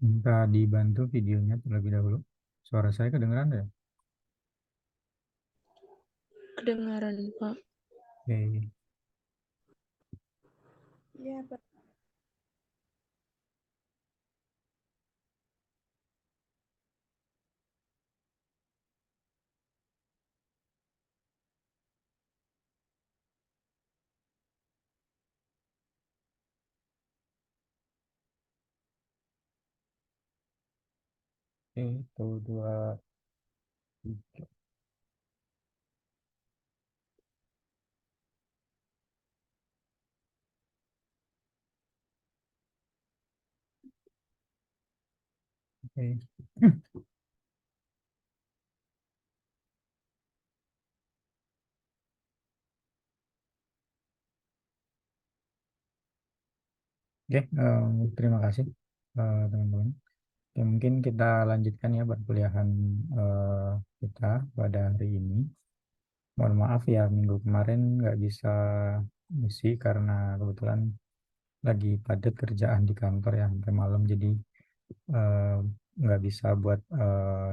Minta dibantu videonya terlebih dahulu. Suara saya kedengeran ya? Kedengaran, Pak. Oke, Iya, Pak. itu dua, tiga. Oke. Oke, terima kasih teman-teman. Oke, mungkin kita lanjutkan ya perkuliahan eh, kita pada hari ini. Mohon maaf ya minggu kemarin nggak bisa ngisi karena kebetulan lagi padat kerjaan di kantor ya sampai malam, jadi eh, nggak bisa buat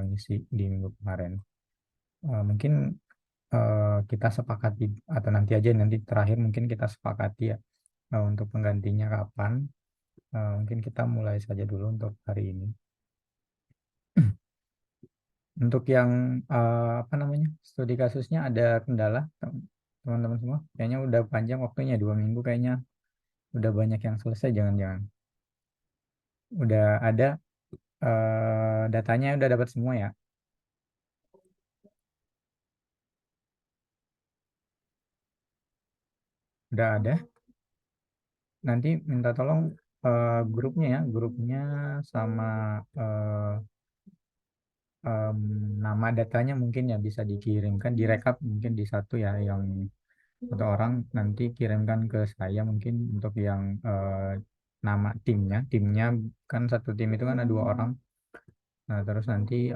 ngisi di minggu kemarin. Mungkin kita sepakati atau nanti terakhir mungkin kita sepakati ya untuk penggantinya kapan. Mungkin kita mulai saja dulu untuk hari ini. Untuk yang apa namanya studi kasusnya ada kendala teman-teman semua. Kayaknya udah panjang waktunya 2 minggu, kayaknya udah banyak yang selesai. Jangan-jangan udah ada datanya udah dapat semua ya. Udah ada. Nanti minta tolong grupnya ya, grupnya sama eh, em, nama datanya mungkin ya bisa dikirimkan, direkap mungkin di satu ya, yang satu orang nanti kirimkan ke saya mungkin untuk yang nama timnya kan satu tim itu kan ada 2 orang. Nah terus nanti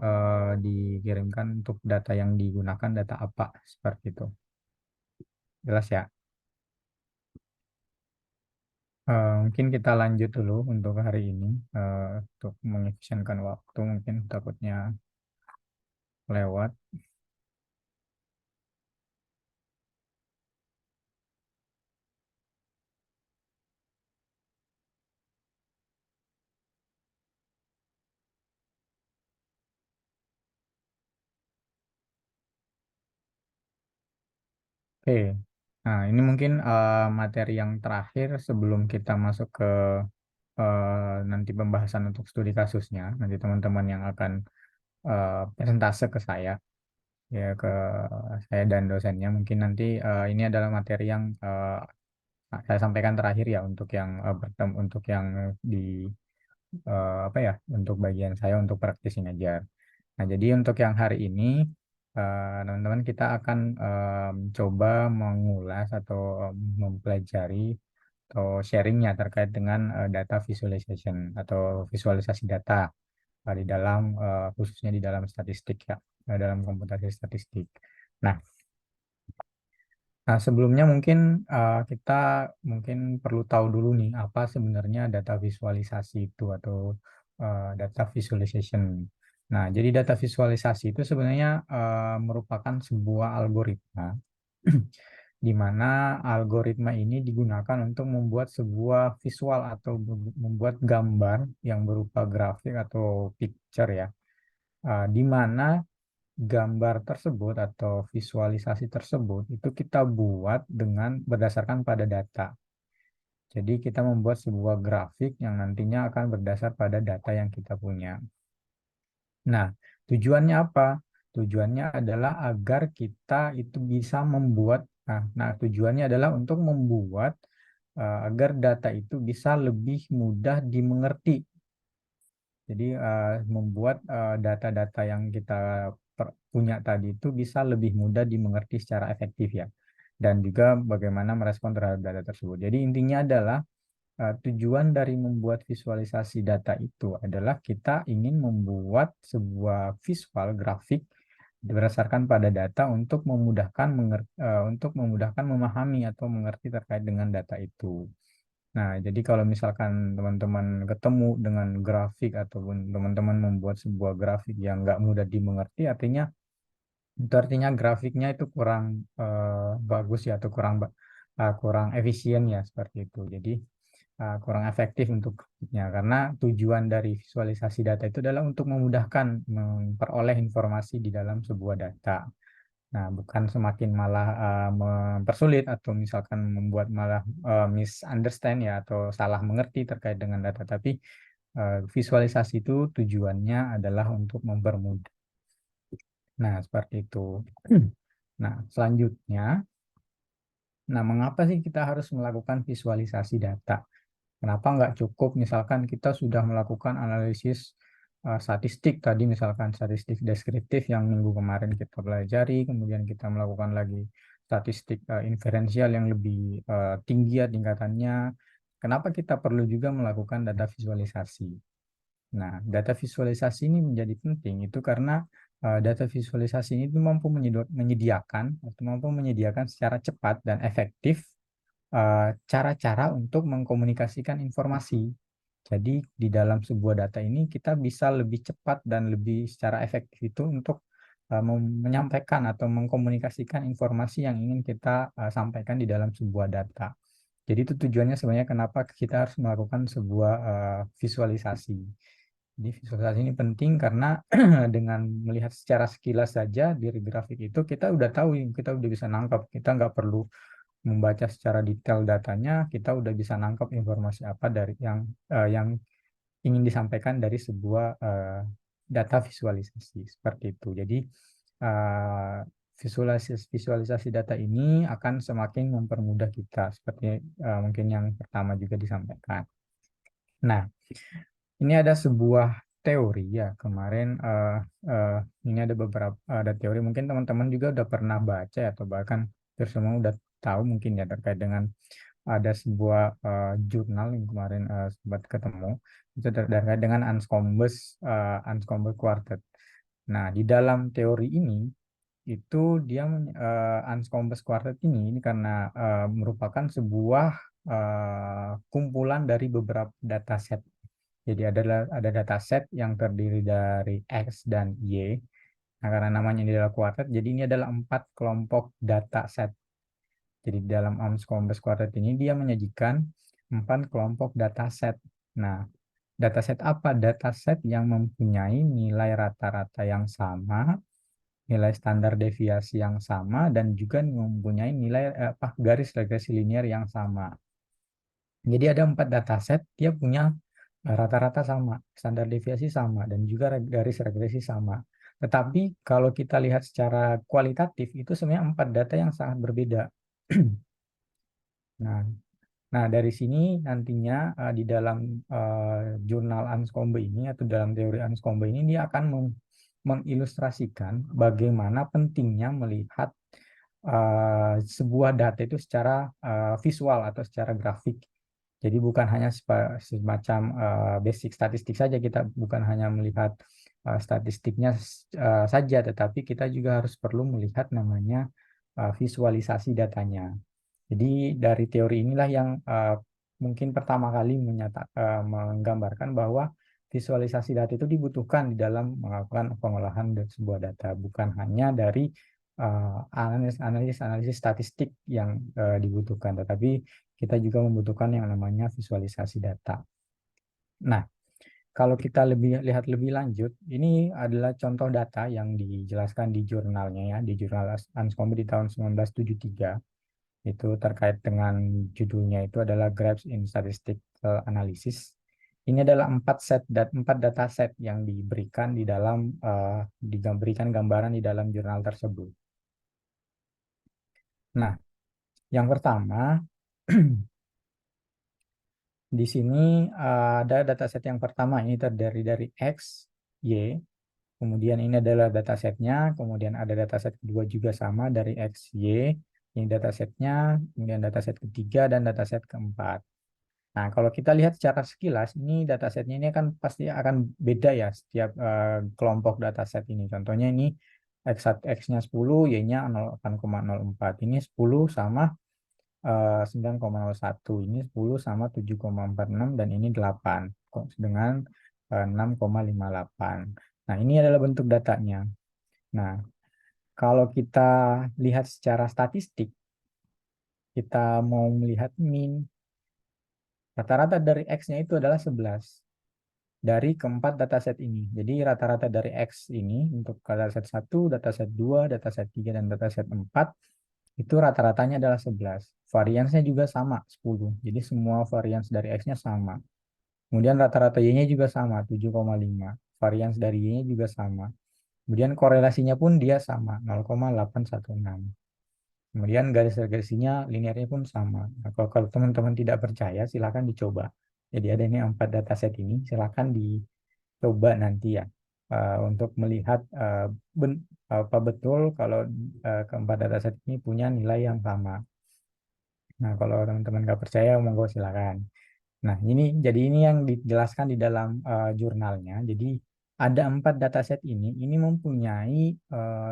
dikirimkan untuk data yang digunakan data apa, seperti itu. Jelas ya. Mungkin kita lanjut dulu untuk hari ini untuk mengefisienkan waktu, mungkin takutnya lewat. Oke, nah ini mungkin materi yang terakhir sebelum kita masuk ke nanti pembahasan untuk studi kasusnya. Nanti teman-teman yang akan presentase ke saya, ya ke saya dan dosennya. Mungkin nanti ini adalah materi yang saya sampaikan terakhir ya untuk yang untuk yang di apa ya, untuk bagian saya untuk praktisi ngajar. Nah, jadi untuk yang hari ini, teman-teman kita akan coba mengulas atau mempelajari atau sharingnya terkait dengan data visualization atau visualisasi data di dalam khususnya di dalam statistik ya, dalam komputasi statistik. Nah, sebelumnya mungkin kita mungkin perlu tahu dulu nih apa sebenarnya data visualisasi itu atau data visualization. Nah, jadi data visualisasi itu sebenarnya merupakan sebuah algoritma di mana algoritma ini digunakan untuk membuat sebuah visual atau membuat gambar yang berupa grafik atau picture ya, di mana gambar tersebut atau visualisasi tersebut itu kita buat dengan berdasarkan pada data. Jadi kita membuat sebuah grafik yang nantinya akan berdasar pada data yang kita punya. Nah, tujuannya apa? Tujuannya adalah agar kita itu bisa membuat, tujuannya adalah untuk membuat agar data itu bisa lebih mudah dimengerti. Jadi membuat data-data yang kita punya tadi itu bisa lebih mudah dimengerti secara efektif ya. Dan juga bagaimana merespon terhadap data tersebut. Jadi intinya adalah tujuan dari membuat visualisasi data itu adalah kita ingin membuat sebuah visual grafik berdasarkan pada data untuk memudahkan memahami atau mengerti terkait dengan data itu. Nah, jadi kalau misalkan teman-teman ketemu dengan grafik ataupun teman-teman membuat sebuah grafik yang nggak mudah dimengerti, itu artinya grafiknya itu kurang bagus ya, atau kurang efisien ya, seperti itu. Jadi kurang efektif untuk grafiknya, karena tujuan dari visualisasi data itu adalah untuk memudahkan memperoleh informasi di dalam sebuah data. Nah, bukan semakin malah mempersulit atau misalkan membuat malah misunderstand ya, atau salah mengerti terkait dengan data. Tapi visualisasi itu tujuannya adalah untuk mempermudah. Nah, seperti itu. Nah, selanjutnya, mengapa sih kita harus melakukan visualisasi data? Kenapa nggak cukup misalkan kita sudah melakukan analisis statistik tadi, misalkan statistik deskriptif yang minggu kemarin kita pelajari, kemudian kita melakukan lagi statistik inferensial yang lebih tinggi ya tingkatannya. Kenapa kita perlu juga melakukan data visualisasi? Nah, data visualisasi ini menjadi penting itu karena data visualisasi ini itu mampu menyediakan secara cepat dan efektif cara-cara untuk mengkomunikasikan informasi. Jadi di dalam sebuah data ini kita bisa lebih cepat dan lebih secara efektif itu untuk menyampaikan atau mengkomunikasikan informasi yang ingin kita sampaikan di dalam sebuah data. Jadi itu tujuannya sebenarnya kenapa kita harus melakukan sebuah visualisasi. Jadi visualisasi ini penting karena dengan melihat secara sekilas saja dari grafik itu kita udah tahu, kita udah bisa nangkap, kita nggak perlu membaca secara detail datanya, kita udah bisa nangkap informasi apa dari yang ingin disampaikan dari sebuah data visualisasi seperti itu. Jadi uh, visualisasi data ini akan semakin mempermudah kita, seperti mungkin yang pertama juga disampaikan. Nah, ini ada sebuah teori ya, kemarin ini ada ada teori, mungkin teman-teman juga udah pernah baca atau bahkan hampir semua udah tahu mungkin ya, terkait dengan ada sebuah jurnal yang kemarin sempat ketemu, itu terkait dengan Anscombe Quartet. Nah, di dalam teori ini itu dia Anscombe Quartet ini karena merupakan sebuah kumpulan dari beberapa dataset. Jadi ada dataset yang terdiri dari X dan Y. Nah, karena namanya ini adalah quartet, jadi ini adalah 4 kelompok dataset. Jadi dalam Anscombe Quartet ini dia menyajikan 4 kelompok dataset. Nah, dataset apa? Dataset yang mempunyai nilai rata-rata yang sama, nilai standar deviasi yang sama, dan juga mempunyai nilai garis regresi linear yang sama. Jadi ada 4 dataset, dia punya rata-rata sama, standar deviasi sama, dan juga garis regresi sama. Tetapi kalau kita lihat secara kualitatif, itu sebenarnya 4 data yang sangat berbeda. Nah, dari sini nantinya di dalam jurnal Anscombe ini atau dalam teori Anscombe ini dia akan mengilustrasikan bagaimana pentingnya melihat sebuah data itu secara visual atau secara grafik. Jadi bukan hanya semacam basic statistik saja, kita bukan hanya melihat statistiknya saja, tetapi kita juga harus perlu melihat namanya visualisasi datanya. Jadi dari teori inilah yang mungkin pertama kali menggambarkan bahwa visualisasi data itu dibutuhkan di dalam melakukan pengolahan dari sebuah data, bukan hanya dari analisis statistik yang dibutuhkan, tetapi kita juga membutuhkan yang namanya visualisasi data. Nah, kalau kita lihat lebih lanjut, ini adalah contoh data yang dijelaskan di jurnalnya ya, di jurnal Anscombe di tahun 1973. Itu terkait dengan judulnya itu adalah Graphs in Statistical Analysis. Ini adalah 4 data set yang diberikan di dalam diberikan gambaran di dalam jurnal tersebut. Nah, yang pertama di sini ada dataset yang pertama, ini terdiri dari X, Y, kemudian ini adalah datasetnya, kemudian ada dataset kedua juga sama dari X, Y, ini datasetnya, kemudian dataset ketiga dan dataset keempat. Nah, kalau kita lihat secara sekilas, ini datasetnya ini kan pasti akan beda ya setiap kelompok dataset ini. Contohnya ini X1, X-nya 10, Y-nya 0,04. Ini 10 sama 9,01. Ini 10 sama 7,46 dan ini 8 dengan 6,58. Nah, ini adalah bentuk datanya. Nah, kalau kita lihat secara statistik, kita mau melihat min, rata-rata dari X-nya itu adalah 11 dari keempat dataset ini. Jadi rata-rata dari X ini untuk dataset 1, dataset 2, dataset 3, dan dataset 4 itu rata-ratanya adalah 11. Variansnya juga sama, 10. Jadi semua varians dari X-nya sama. Kemudian rata-rata Y-nya juga sama, 7,5. Varians dari Y-nya juga sama. Kemudian korelasinya pun dia sama, 0,816. Kemudian garis-garisnya linearnya pun sama. Nah, kalau teman-teman tidak percaya, silakan dicoba. Jadi ada ini 4 dataset ini, silakan dicoba nanti ya untuk melihat apa betul kalau keempat dataset ini punya nilai yang sama. Nah, kalau teman-teman nggak percaya, monggo silakan. Nah, ini yang dijelaskan di dalam jurnalnya. Jadi ada 4 dataset ini mempunyai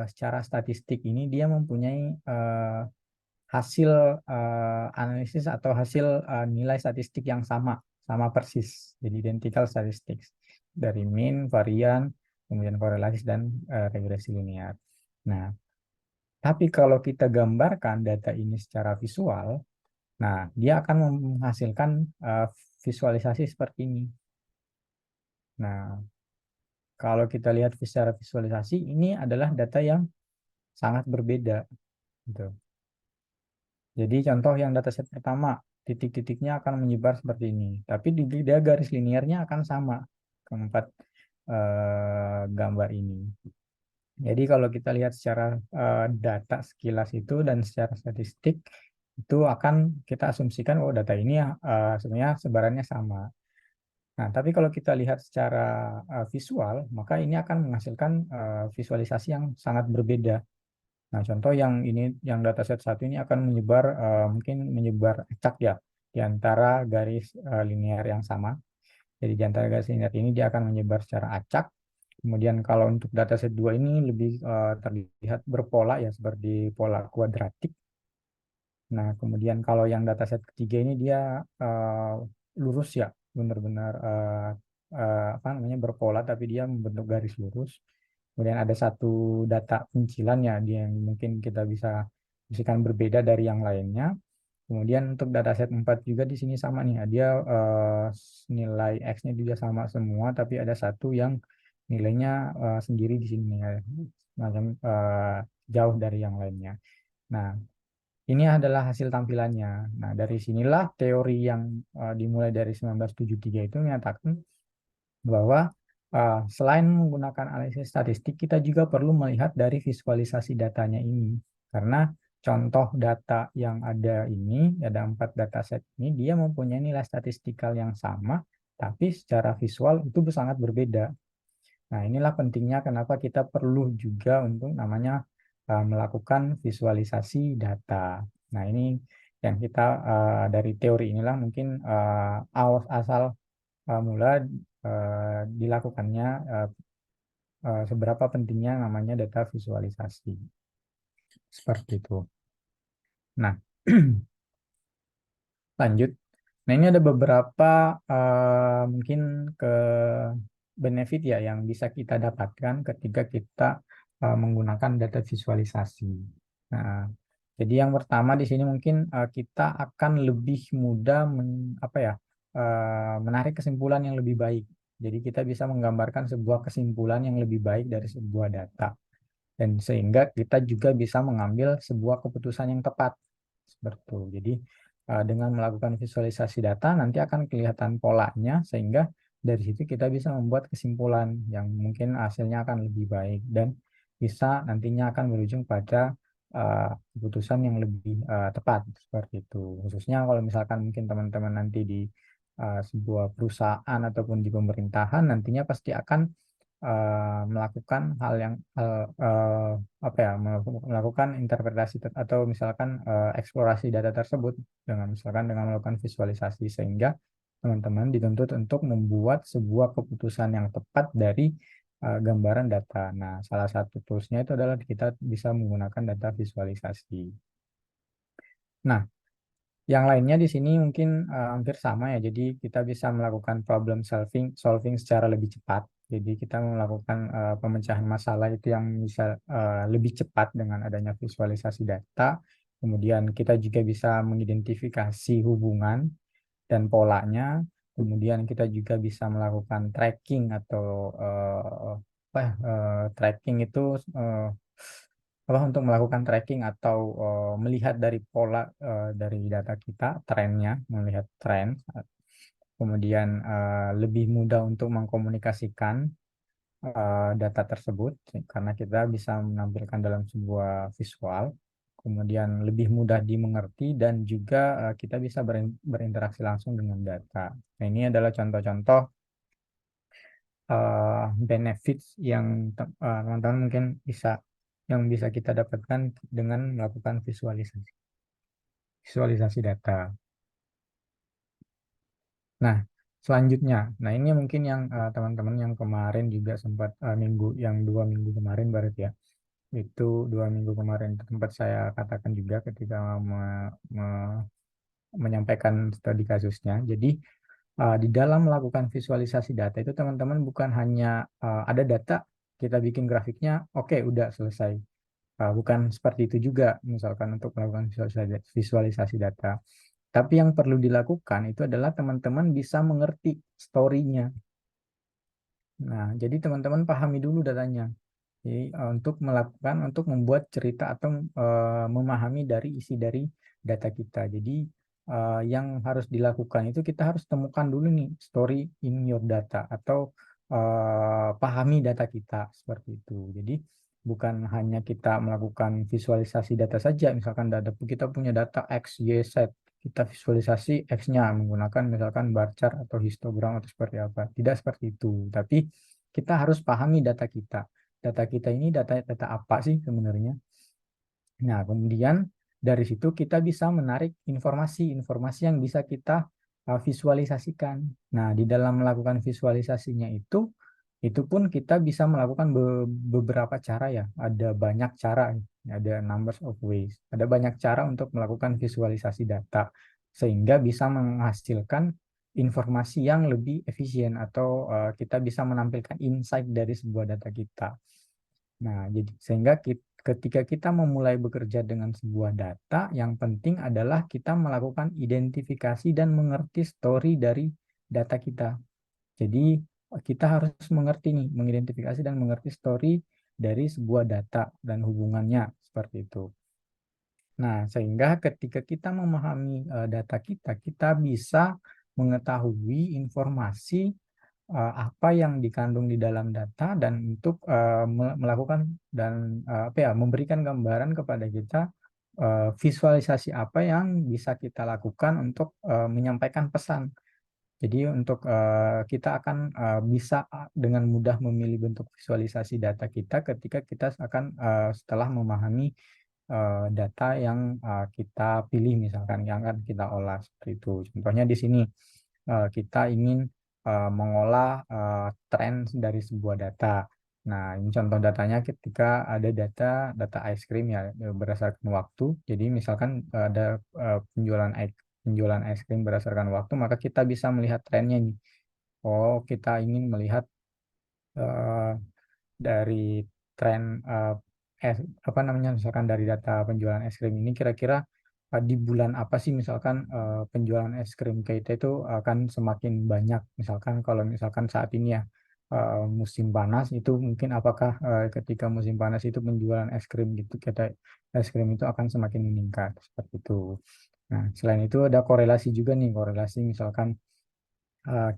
secara statistik ini dia mempunyai hasil analisis atau hasil nilai statistik yang sama, sama persis. Jadi identical statistics dari mean, varian, kemudian korelasi dan regresi linear. Nah, tapi kalau kita gambarkan data ini secara visual, nah dia akan menghasilkan visualisasi seperti ini. Nah, kalau kita lihat secara visualisasi, ini adalah data yang sangat berbeda, gitu. Jadi contoh yang dataset pertama, titik-titiknya akan menyebar seperti ini. Tapi di dia garis linearnya akan sama keempat gambar ini. Jadi kalau kita lihat secara data sekilas itu dan secara statistik, itu akan kita asumsikan, oh data ini sebenarnya sebarannya sama. Nah, tapi kalau kita lihat secara visual, maka ini akan menghasilkan visualisasi yang sangat berbeda. Nah, contoh yang ini, yang dataset satu ini akan menyebar, mungkin menyebar acak ya, di antara garis linear yang sama. Jadi di antara garis linear ini dia akan menyebar secara acak. Kemudian kalau untuk dataset 2 ini lebih terlihat berpola ya, seperti pola kuadratik. Nah, kemudian kalau yang dataset ketiga ini dia lurus ya, benar-benar apa namanya berpola, tapi dia membentuk garis lurus. Kemudian ada satu data pencilan ya, dia yang mungkin kita bisa bisikan berbeda dari yang lainnya. Kemudian untuk dataset 4 juga di sini sama nih, dia nilai X-nya juga sama semua, tapi ada satu yang nilainya sendiri di sini ya, macam jauh dari yang lainnya. Nah, ini adalah hasil tampilannya. Nah, dari sinilah teori yang dimulai dari 1973 itu menyatakan bahwa selain menggunakan analisis statistik, kita juga perlu melihat dari visualisasi datanya ini. Karena contoh data yang ada ini, ada 4 dataset ini, dia mempunyai nilai statistikal yang sama, tapi secara visual itu sangat berbeda. Nah, inilah pentingnya kenapa kita perlu juga untuk namanya melakukan visualisasi data. Nah, ini yang kita dari teori inilah mungkin asal mula dilakukannya seberapa pentingnya namanya data visualisasi. Seperti itu. Nah, lanjut. Nah, ini ada beberapa mungkin ke benefit ya yang bisa kita dapatkan ketika kita menggunakan data visualisasi. Nah, jadi yang pertama di sini mungkin kita akan lebih mudah menarik kesimpulan yang lebih baik. Jadi kita bisa menggambarkan sebuah kesimpulan yang lebih baik dari sebuah data. Dan sehingga kita juga bisa mengambil sebuah keputusan yang tepat. Seperti itu. Jadi dengan melakukan visualisasi data nanti akan kelihatan polanya sehingga dari situ kita bisa membuat kesimpulan yang mungkin hasilnya akan lebih baik dan bisa nantinya akan berujung pada keputusan yang lebih tepat seperti itu. Khususnya kalau misalkan mungkin teman-teman nanti di sebuah perusahaan ataupun di pemerintahan nantinya pasti akan melakukan hal yang apa ya melakukan interpretasi atau misalkan eksplorasi data tersebut dengan misalkan dengan melakukan visualisasi sehingga teman-teman dituntut untuk membuat sebuah keputusan yang tepat dari gambaran data. Nah, salah satu toolsnya itu adalah kita bisa menggunakan data visualisasi. Nah, Yang lainnya di sini mungkin hampir sama ya. Jadi kita bisa melakukan problem solving secara lebih cepat. Jadi kita melakukan pemecahan masalah itu yang bisa lebih cepat dengan adanya visualisasi data. Kemudian kita juga bisa mengidentifikasi hubungan dan polanya. Kemudian kita juga bisa melakukan tracking atau tracking itu eh, untuk melakukan tracking atau melihat dari pola dari data kita, trennya, melihat tren. Kemudian lebih mudah untuk mengkomunikasikan data tersebut karena kita bisa menampilkan dalam sebuah visual. Kemudian lebih mudah dimengerti dan juga kita bisa berinteraksi langsung dengan data. Nah, ini adalah contoh-contoh benefits yang teman-teman mungkin bisa kita dapatkan dengan melakukan visualisasi data. Nah, selanjutnya, nah ini mungkin yang teman-teman yang kemarin juga sempat yang 2 minggu kemarin berarti ya, itu 2 minggu kemarin itu tempat saya katakan juga ketika menyampaikan studi kasusnya. Jadi di dalam melakukan visualisasi data itu teman-teman bukan hanya ada data, kita bikin grafiknya, oke udah selesai. Bukan seperti itu juga, misalkan untuk melakukan visualisasi data. Tapi yang perlu dilakukan itu adalah teman-teman bisa mengerti story-nya. Nah, jadi teman-teman pahami dulu datanya. Jadi, untuk membuat cerita atau memahami dari isi dari data kita. Jadi, yang harus dilakukan itu kita harus temukan dulu nih story in your data atau pahami data kita seperti itu. Jadi, bukan hanya kita melakukan visualisasi data saja, misalkan kita punya data X, Y, Z, kita visualisasi X-nya menggunakan misalkan bar chart atau histogram atau seperti apa. Tidak seperti itu, tapi kita harus pahami data kita. Data kita ini data apa sih sebenarnya? Nah, kemudian dari situ kita bisa menarik informasi-informasi yang bisa kita visualisasikan. Nah, di dalam melakukan visualisasinya itu pun kita bisa melakukan beberapa cara ya. Ada banyak cara, ada numbers of ways. Ada banyak cara untuk melakukan visualisasi data sehingga bisa menghasilkan informasi yang lebih efisien atau kita bisa menampilkan insight dari sebuah data kita. Nah, jadi sehingga ketika kita memulai bekerja dengan sebuah data, yang penting adalah kita melakukan identifikasi dan mengerti story dari data kita. Jadi kita harus mengerti nih, mengidentifikasi dan mengerti story dari sebuah data dan hubungannya seperti itu. Nah, sehingga ketika kita memahami data kita, kita bisa mengetahui informasi apa yang dikandung di dalam data dan untuk melakukan dan apa ya memberikan gambaran kepada kita visualisasi apa yang bisa kita lakukan untuk menyampaikan pesan. Jadi untuk kita akan bisa dengan mudah memilih bentuk visualisasi data kita ketika kita akan setelah memahami data yang kita pilih misalkan yang akan kita olah seperti itu. Contohnya di sini kita ingin mengolah tren dari sebuah data. Nah, ini contoh datanya ketika ada data ice cream ya berdasarkan waktu. Jadi misalkan ada penjualan ice cream berdasarkan waktu, maka kita bisa melihat trennya nih. Oh, kita ingin melihat eh, dari tren apa namanya misalkan dari data penjualan es krim ini kira-kira di bulan apa sih misalkan penjualan es krim kita itu akan semakin banyak misalkan kalau misalkan saat ini ya musim panas itu mungkin apakah ketika musim panas itu penjualan es krim gitu kita es krim itu akan semakin meningkat seperti itu. Nah, selain itu ada korelasi juga nih korelasi misalkan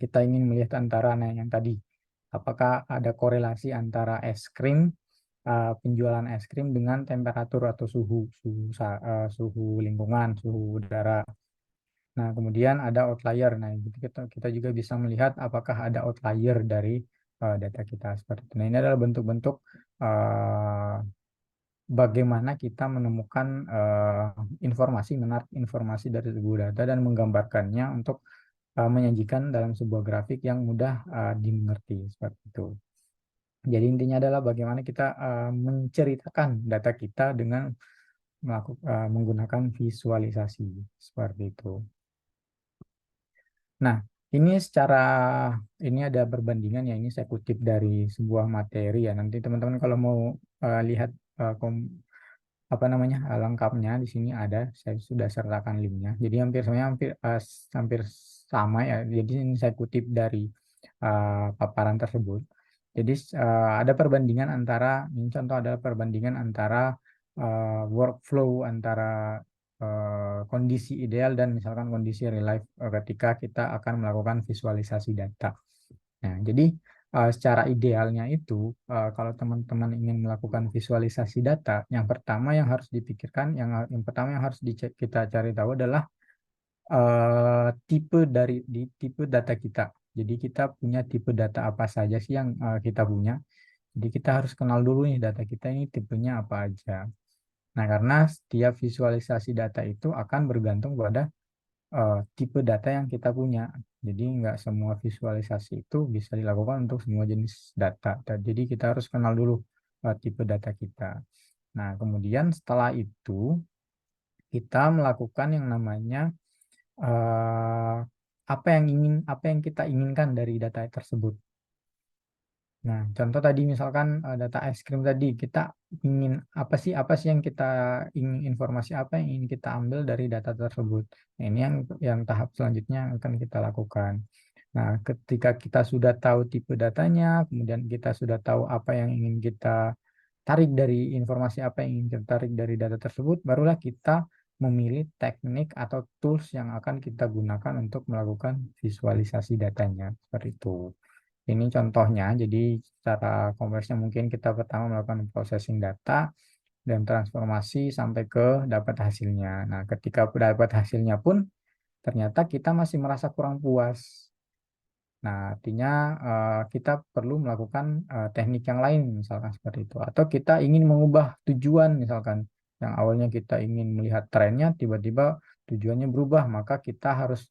kita ingin melihat antara nah yang tadi apakah ada korelasi antara es krim penjualan es krim dengan temperatur atau suhu lingkungan, suhu udara. Nah, kemudian ada outlier. Nah, kita juga bisa melihat apakah ada outlier dari data kita seperti itu. Nah, ini adalah bentuk-bentuk uh, bagaimana kita menemukan menarik informasi dari sebuah data dan menggambarkannya untuk menyajikan dalam sebuah grafik yang mudah dimengerti seperti itu. Jadi intinya adalah bagaimana kita menceritakan data kita dengan menggunakan visualisasi seperti itu. Nah, ini ini ada perbandingan ya, ini saya kutip dari sebuah materi ya. Nanti teman-teman kalau mau lihat apa namanya lengkapnya di sini ada, saya sudah sertakan linknya. Jadi sebenarnya hampir sama ya. Jadi ini saya kutip dari paparan tersebut. Jadi ada perbandingan ini contoh adalah perbandingan antara workflow antara kondisi ideal dan misalkan kondisi real life ketika kita akan melakukan visualisasi data. Nah, jadi secara idealnya itu kalau teman-teman ingin melakukan visualisasi data, yang pertama yang harus dipikirkan, yang pertama yang harus kita cari tahu adalah tipe data kita. Jadi kita punya tipe data apa saja sih yang kita punya. Jadi kita harus kenal dulu nih data kita ini tipenya apa aja. Nah, karena setiap visualisasi data itu akan bergantung pada tipe data yang kita punya. Jadi nggak semua visualisasi itu bisa dilakukan untuk semua jenis data. Jadi kita harus kenal dulu tipe data kita. Nah, kemudian setelah itu kita melakukan yang namanya eh, apa yang kita inginkan dari data tersebut. Nah, contoh tadi misalkan data es krim tadi, kita ingin apa sih yang kita ingin informasi apa yang ingin kita ambil dari data tersebut. Nah, ini yang tahap selanjutnya akan kita lakukan. Nah, ketika kita sudah tahu tipe datanya, kemudian kita sudah tahu apa yang ingin kita tarik dari informasi apa yang ingin kita tarik dari data tersebut, barulah kita memilih teknik atau tools yang akan kita gunakan untuk melakukan visualisasi datanya. Seperti itu. Ini contohnya, jadi secara kompleksnya mungkin kita pertama melakukan processing data dan transformasi sampai ke dapat hasilnya. Nah, ketika dapat hasilnya pun ternyata kita masih merasa kurang puas. Nah, artinya kita perlu melakukan teknik yang lain, misalkan seperti itu. Atau kita ingin mengubah tujuan, misalkan yang awalnya kita ingin melihat trennya, tiba-tiba tujuannya berubah, maka kita harus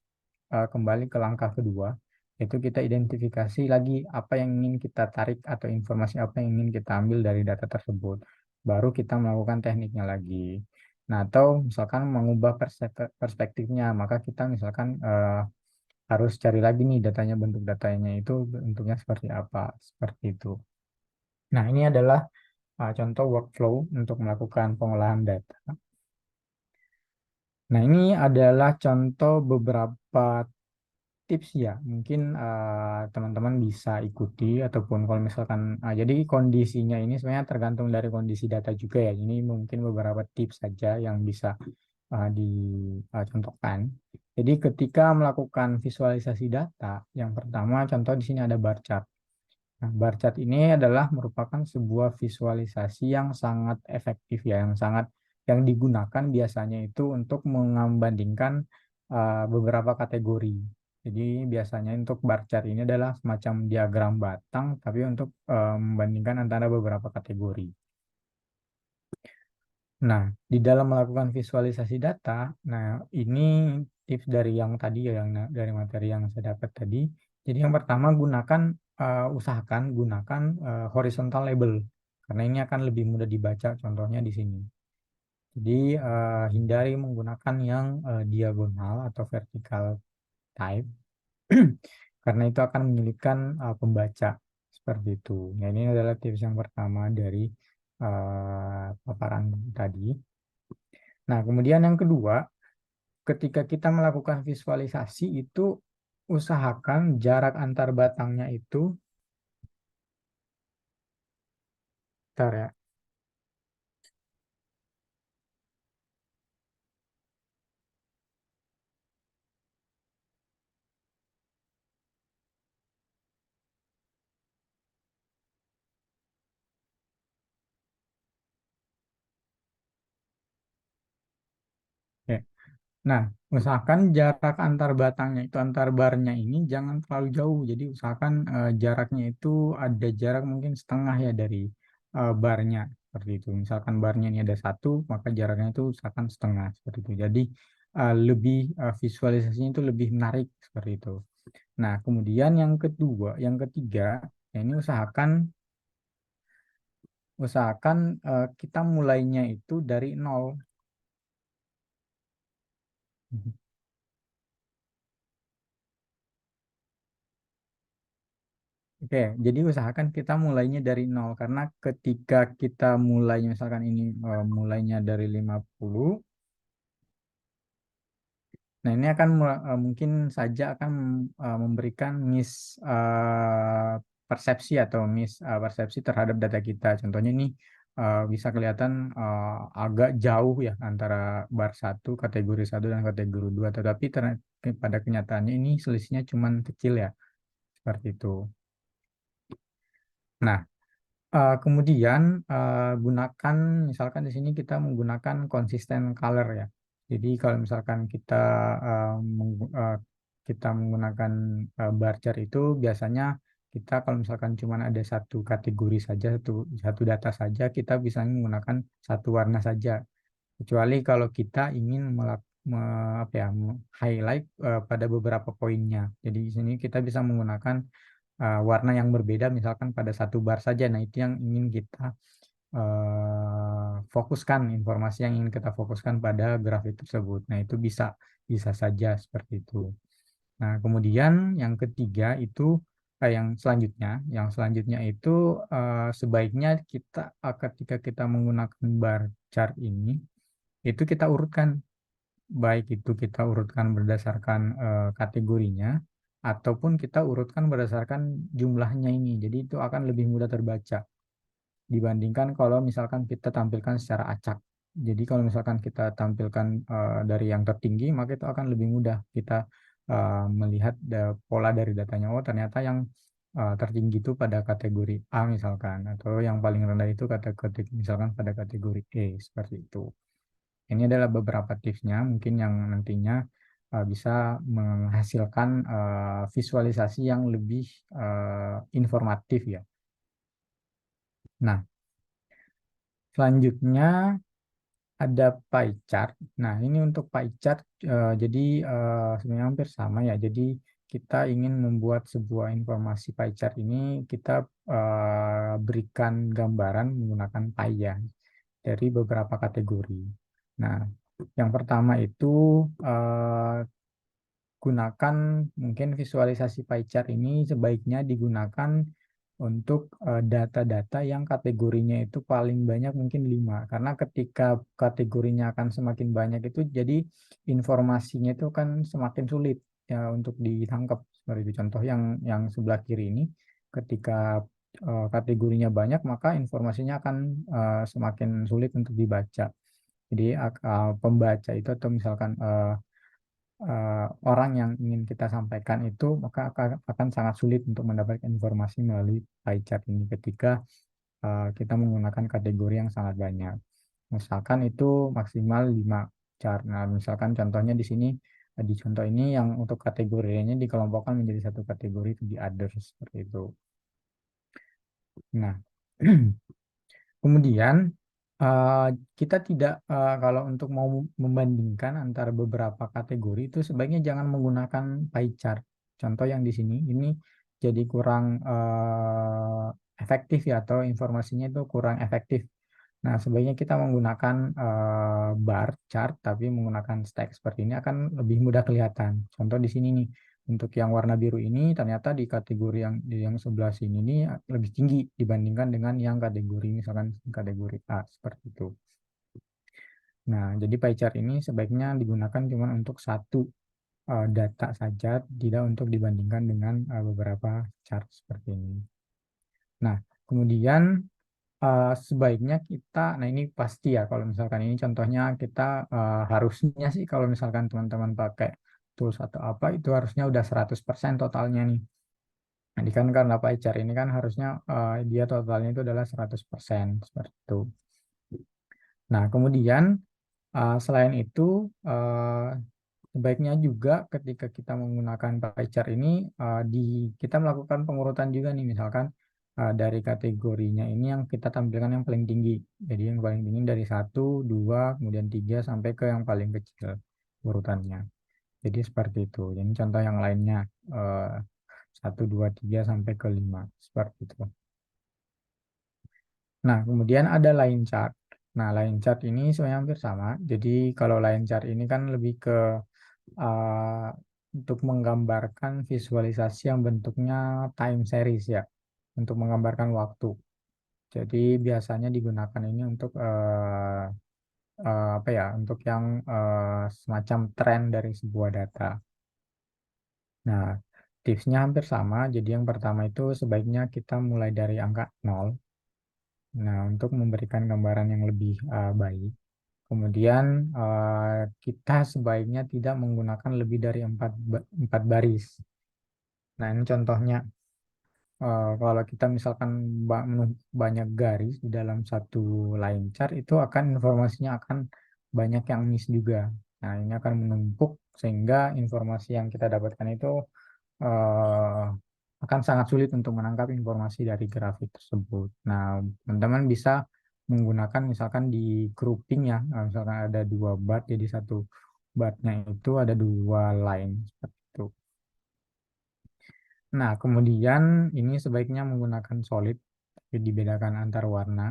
kembali ke langkah kedua, yaitu kita identifikasi lagi apa yang ingin kita tarik atau informasi apa yang ingin kita ambil dari data tersebut. Baru kita melakukan tekniknya lagi. Nah, atau misalkan mengubah perspektifnya, maka kita misalkan harus cari lagi nih datanya, bentuk datanya itu bentuknya seperti apa, seperti itu. Nah, ini adalah contoh workflow untuk melakukan pengolahan data. Nah, ini adalah contoh beberapa tips ya, mungkin teman-teman bisa ikuti ataupun kalau misalkan, jadi kondisinya ini sebenarnya tergantung dari kondisi data juga ya. Ini mungkin beberapa tips saja yang bisa dicontohkan. Jadi ketika melakukan visualisasi data, yang pertama contoh di sini ada bar chart. Nah, bar chart ini adalah merupakan sebuah visualisasi yang sangat efektif ya, yang digunakan biasanya itu untuk membandingkan beberapa kategori. Jadi biasanya untuk bar chart ini adalah semacam diagram batang, tapi untuk membandingkan antara beberapa kategori. Nah, di dalam melakukan visualisasi data, nah ini tips dari yang tadi ya, dari materi yang saya dapat tadi. Jadi yang pertama usahakan gunakan horizontal label, karena ini akan lebih mudah dibaca. Contohnya di sini. Jadi hindari menggunakan yang diagonal atau vertical type, karena itu akan menyulitkan pembaca seperti itu. Nah, ini adalah tips yang pertama dari paparan tadi. Nah, kemudian yang kedua, ketika kita melakukan visualisasi itu usahakan jarak antar batangnya itu, bentar ya. Oke. Nah, usahakan jarak antar batangnya itu antar barnya ini jangan terlalu jauh. Jadi usahakan jaraknya itu ada jarak mungkin setengah ya dari barnya seperti itu. Misalkan barnya ini ada satu, maka jaraknya itu usahakan setengah seperti itu. Jadi visualisasinya itu lebih menarik seperti itu. Nah, kemudian yang ketiga, ya ini usahakan kita mulainya itu dari nol. Oke, jadi usahakan kita mulainya dari nol karena ketika kita mulai misalkan ini mulainya dari 50. Nah, ini akan mungkin saja akan memberikan persepsi atau persepsi terhadap data kita. Contohnya ini bisa kelihatan agak jauh ya antara bar satu, kategori satu dan kategori 2. Tetapi pada kenyataannya ini selisihnya cuman kecil ya, seperti itu. Nah, kemudian gunakan misalkan di sini kita menggunakan konsisten color ya. Jadi kalau misalkan kita menggunakan bar chart itu biasanya kita kalau misalkan cuma ada satu kategori saja, satu data saja, kita bisa menggunakan satu warna saja. Kecuali kalau kita ingin apa ya, highlight pada beberapa poinnya. Jadi di sini kita bisa menggunakan warna yang berbeda misalkan pada satu bar saja. Nah, itu yang ingin kita fokuskan, informasi yang ingin kita fokuskan pada grafik tersebut. Nah, itu bisa bisa saja seperti itu. Nah, kemudian yang ketiga itu yang selanjutnya itu sebaiknya kita ketika kita menggunakan bar chart ini itu kita urutkan, baik itu kita urutkan berdasarkan kategorinya ataupun kita urutkan berdasarkan jumlahnya ini. Jadi itu akan lebih mudah terbaca dibandingkan kalau misalkan kita tampilkan secara acak. Jadi kalau misalkan kita tampilkan dari yang tertinggi, maka itu akan lebih mudah kita melihat pola dari datanya. Oh, ternyata yang tertinggi itu pada kategori A misalkan, atau yang paling rendah itu misalkan pada kategori E, seperti itu. Ini adalah beberapa tipsnya, mungkin yang nantinya bisa menghasilkan visualisasi yang lebih informatif ya. Nah, selanjutnya ada pie chart. Nah, ini untuk pie chart, jadi sebenarnya hampir sama ya. Jadi kita ingin membuat sebuah informasi pie chart ini, kita berikan gambaran menggunakan pie ya, dari beberapa kategori. Nah, yang pertama itu eh, gunakan mungkin visualisasi pie chart ini sebaiknya digunakan untuk data-data yang kategorinya itu paling banyak mungkin 5. Karena ketika kategorinya akan semakin banyak itu jadi informasinya itu kan semakin sulit ya untuk ditangkap. Seperti itu contoh yang sebelah kiri ini, ketika kategorinya banyak maka informasinya akan semakin sulit untuk dibaca. Jadi pembaca itu atau misalkan orang yang ingin kita sampaikan itu maka akan sangat sulit untuk mendapatkan informasi melalui pie chart ini ketika kita menggunakan kategori yang sangat banyak. Misalkan itu maksimal 5 chart. Nah, misalkan contohnya di sini di contoh ini yang untuk kategorinya dikelompokkan menjadi satu kategori itu di others seperti itu. Nah, kemudian eh, kita tidak kalau untuk mau membandingkan antara beberapa kategori itu sebaiknya jangan menggunakan pie chart. Contoh yang di sini ini jadi kurang efektif ya, atau informasinya itu kurang efektif. Nah, sebaiknya kita menggunakan bar chart tapi menggunakan stack seperti ini akan lebih mudah kelihatan. Contoh di sini nih, untuk yang warna biru ini ternyata di kategori yang sebelah sini nih lebih tinggi dibandingkan dengan yang kategori misalkan kategori A seperti itu. Nah, jadi pie chart ini sebaiknya digunakan cuma untuk satu data saja, tidak untuk dibandingkan dengan beberapa chart seperti ini. Nah, kemudian sebaiknya kita, nah ini pasti ya, kalau misalkan ini contohnya kita harusnya sih kalau misalkan teman-teman pakai tools atau apa, itu harusnya udah 100% totalnya nih. Nah, ini kan karena PyChart ini kan harusnya dia totalnya itu adalah 100% seperti itu. Nah, kemudian selain itu eh, sebaiknya juga ketika kita menggunakan PyChart ini kita melakukan pengurutan juga nih, misalkan dari kategorinya ini yang kita tampilkan yang paling tinggi. Jadi yang paling tinggi dari satu, dua, kemudian tiga sampai ke yang paling kecil urutannya. Jadi seperti itu. Jadi contoh yang lainnya eh, satu, dua, tiga sampai ke lima seperti itu. Nah, kemudian ada line chart. Nah, line chart ini sebenarnya hampir sama. Jadi kalau line chart ini kan lebih ke uh, untuk menggambarkan visualisasi yang bentuknya time series ya, untuk menggambarkan waktu. Jadi biasanya digunakan ini untuk apa ya, untuk yang semacam tren dari sebuah data. Nah, tipsnya hampir sama. Jadi yang pertama itu sebaiknya kita mulai dari angka 0. Nah, untuk memberikan gambaran yang lebih baik. Kemudian kita sebaiknya tidak menggunakan lebih dari 4 baris. Nah, ini contohnya. Kalau kita misalkan banyak garis di dalam satu line chart, itu akan informasinya akan banyak yang miss juga. Nah, ini akan menumpuk sehingga informasi yang kita dapatkan itu eh, akan sangat sulit untuk menangkap informasi dari grafik tersebut. Nah, teman-teman bisa menggunakan misalkan di grouping ya, misalkan ada 2 bar, jadi satu barnya itu ada 2 line seperti itu. Nah, kemudian ini sebaiknya menggunakan solid, tapi dibedakan antar warna.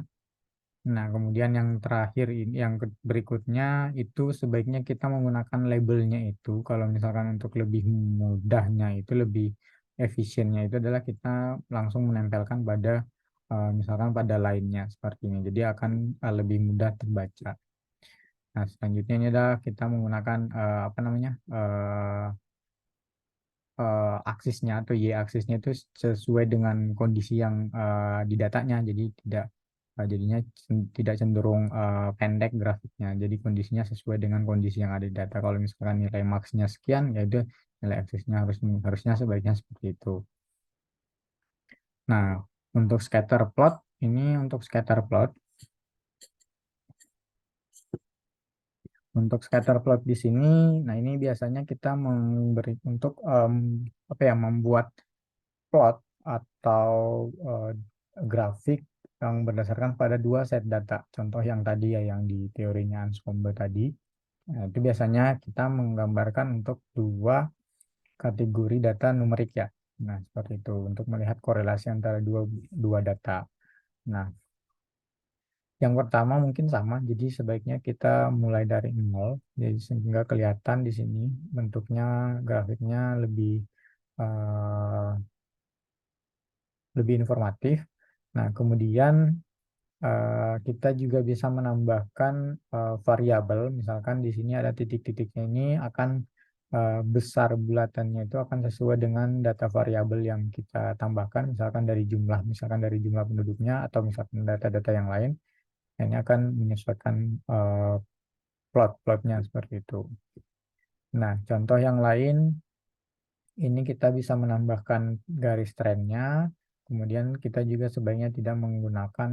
Nah, kemudian yang terakhir ini, yang berikutnya itu sebaiknya kita menggunakan labelnya itu. Kalau misalkan untuk lebih mudahnya itu, lebih efisiennya itu adalah kita langsung menempelkan pada misalkan pada lainnya seperti ini. Jadi akan lebih mudah terbaca. Nah, selanjutnya ini adalah kita menggunakan apa namanya? Aksisnya atau y-aksisnya itu sesuai dengan kondisi yang di datanya, jadi tidak jadinya tidak cenderung pendek grafiknya, jadi kondisinya sesuai dengan kondisi yang ada di data. Kalau misalkan nilai maksnya sekian, yaitu nilai aksisnya harusnya sebaiknya seperti itu. Nah, untuk scatter plot, ini untuk scatter plot untuk scatter plot di sini, nah ini biasanya kita memberi untuk apa ya, membuat plot atau eh, grafik yang berdasarkan pada 2 set data. Contoh yang tadi ya, yang di teorinya Anscombe tadi. Nah, itu biasanya kita menggambarkan untuk 2 kategori data numerik ya. Nah, seperti itu untuk melihat korelasi antara dua data. Nah, yang pertama mungkin sama, jadi sebaiknya kita mulai dari 0, jadi sehingga kelihatan di sini bentuknya grafiknya eh, lebih informatif. Nah, kemudian kita juga bisa menambahkan variabel. Misalkan di sini ada titik-titiknya, ini akan besar bulatannya itu akan sesuai dengan data variabel yang kita tambahkan. Misalkan dari jumlah penduduknya atau misalkan data-data yang lain. Ini akan menyesuaikan eh, plot-plotnya seperti itu. Nah, contoh yang lain ini kita bisa menambahkan garis trennya. Kemudian kita juga sebaiknya tidak menggunakan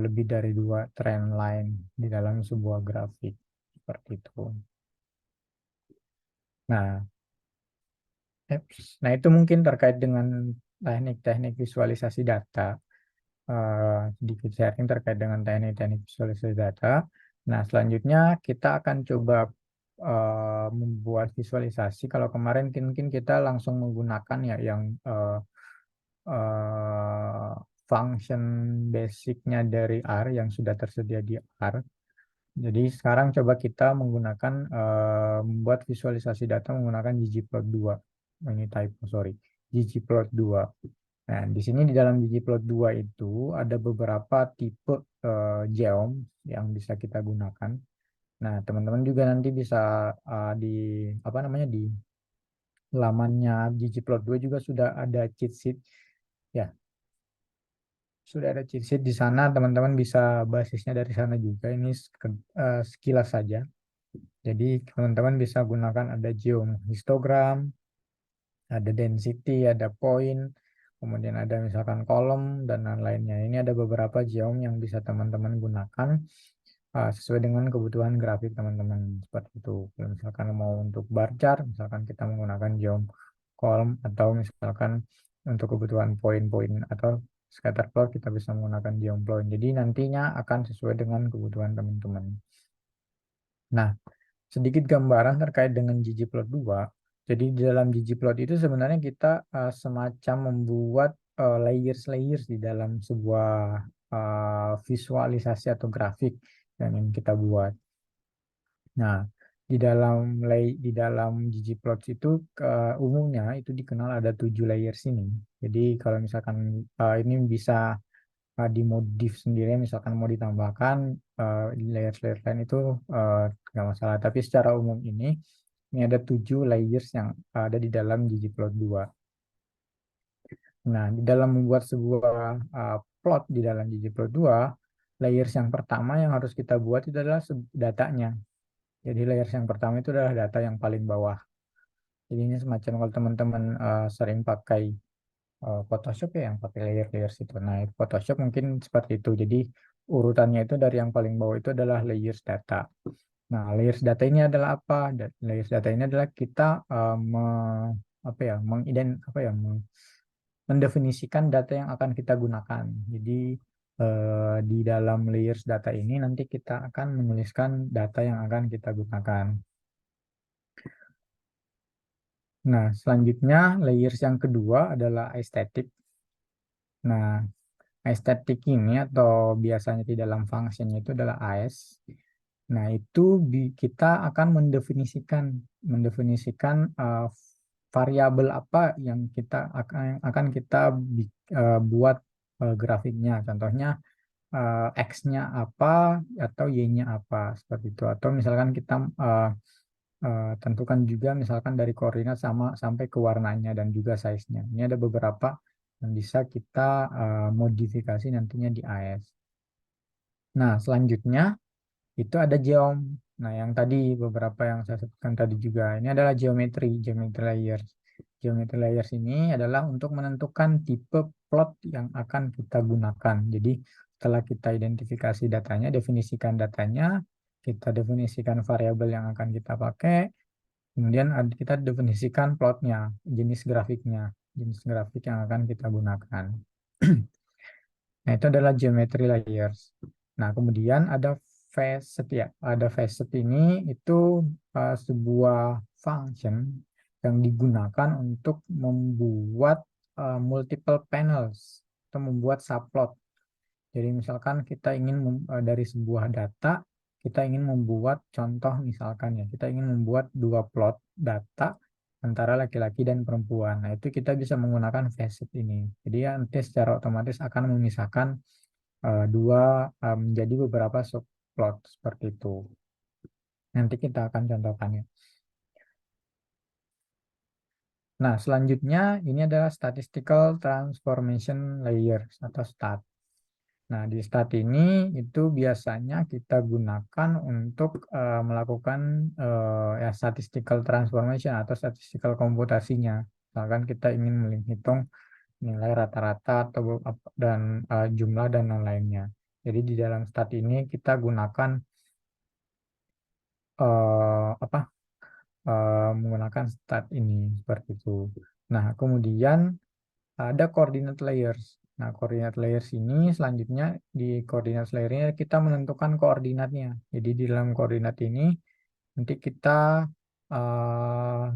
lebih dari 2 trend line di dalam sebuah grafik seperti itu. Nah, itu mungkin terkait dengan teknik-teknik visualisasi data. Sedikit sharing terkait dengan teknik-teknik visualisasi data. Nah, selanjutnya kita akan coba membuat visualisasi. Kalau kemarin mungkin kita langsung menggunakan ya yang eh, function basicnya dari R yang sudah tersedia di R. Jadi sekarang coba kita menggunakan membuat visualisasi data menggunakan ggplot2. Oh, ini typo, sorry. ggplot2. Nah, di sini di dalam ggplot2 itu ada beberapa tipe geom yang bisa kita gunakan. Nah, teman-teman juga nanti bisa di apa namanya, di lamannya ggplot2 juga sudah ada cheat sheet ya. Sudah ada cheat sheet di sana, teman-teman bisa basisnya dari sana juga. Ini sekilas saja. Jadi teman-teman bisa gunakan ada geom histogram, ada density, ada point, kemudian ada misalkan kolom dan lain-lainnya. Ini ada beberapa geom yang bisa teman-teman gunakan sesuai dengan kebutuhan grafik teman-teman seperti itu. Kalau misalkan mau untuk bar chart, misalkan kita menggunakan geom kolom, atau misalkan untuk kebutuhan poin-poin atau scatter plot kita bisa menggunakan geom point. Jadi nantinya akan sesuai dengan kebutuhan teman-teman. Nah, sedikit gambaran terkait dengan ggplot2. Jadi di dalam ggplot itu sebenarnya kita semacam membuat layers-layers di dalam sebuah visualisasi atau grafik yang ingin kita buat. Nah, di dalam ggplots itu umumnya itu dikenal ada 7 layers ini. Jadi kalau misalkan ini bisa dimodif sendiri, misalkan mau ditambahkan layers-layers lain itu eh, nggak masalah. Tapi secara umum ini ada 7 layers yang ada di dalam ggplot 2. Nah, di dalam membuat sebuah plot di dalam ggplot 2, layers yang pertama yang harus kita buat itu adalah datanya. Jadi layers yang pertama itu adalah data yang paling bawah. Jadi ini semacam kalau teman-teman sering pakai Photoshop ya, yang pakai layer-layers itu. Nah, Photoshop mungkin seperti itu. Jadi urutannya itu dari yang paling bawah itu adalah layers data. Nah, layers data ini adalah apa? Layers data ini adalah kita apa ya, mendefinisikan data yang akan kita gunakan. Jadi di dalam layers data ini nanti kita akan menuliskan data yang akan kita gunakan. Nah, selanjutnya layers yang kedua adalah aesthetic. Nah, aesthetic ini atau biasanya di dalam fungsinya itu adalah AS. Nah, itu kita akan mendefinisikan variabel apa yang akan kita buat grafiknya. Contohnya X-nya apa atau Y-nya apa seperti itu. Atau misalkan kita tentukan juga misalkan dari koordinat sama sampai ke warnanya dan juga size-nya. Ini ada beberapa yang bisa kita modifikasi nantinya di AS. Nah, selanjutnya itu ada geom. Nah, yang tadi beberapa yang saya sebutkan tadi juga. Ini adalah geometry layers. Geometry layers ini adalah untuk menentukan tipe plot yang akan kita gunakan. Jadi, setelah kita identifikasi datanya, definisikan datanya, kita definisikan variabel yang akan kita pakai, kemudian kita definisikan plotnya, jenis grafik yang akan kita gunakan. Nah, itu adalah geometry layers. Nah, kemudian ada facet ya. Ada facet ini itu sebuah function yang digunakan untuk membuat multiple panels atau membuat subplot. Jadi misalkan kita ingin dari sebuah data, kita ingin membuat contoh misalkan ya, kita ingin membuat 2 plot data antara laki-laki dan perempuan. Nah, itu kita bisa menggunakan facet ini. Jadi ya, nanti secara otomatis akan memisahkan dua menjadi beberapa subplot seperti itu. Nanti kita akan contohkannya. Nah, selanjutnya ini adalah statistical transformation layers atau STAT. Nah, di stat ini itu biasanya kita gunakan untuk melakukan ya statistical transformation atau statistical komputasinya. Misalkan kita ingin menghitung nilai rata-rata atau dan jumlah dan lain-lainnya. Jadi di dalam stat ini kita gunakan apa menggunakan stat ini seperti itu. Nah, kemudian ada coordinate layers. Nah, coordinate layers ini selanjutnya di coordinate layernya kita menentukan koordinatnya. Jadi di dalam koordinat ini nanti kita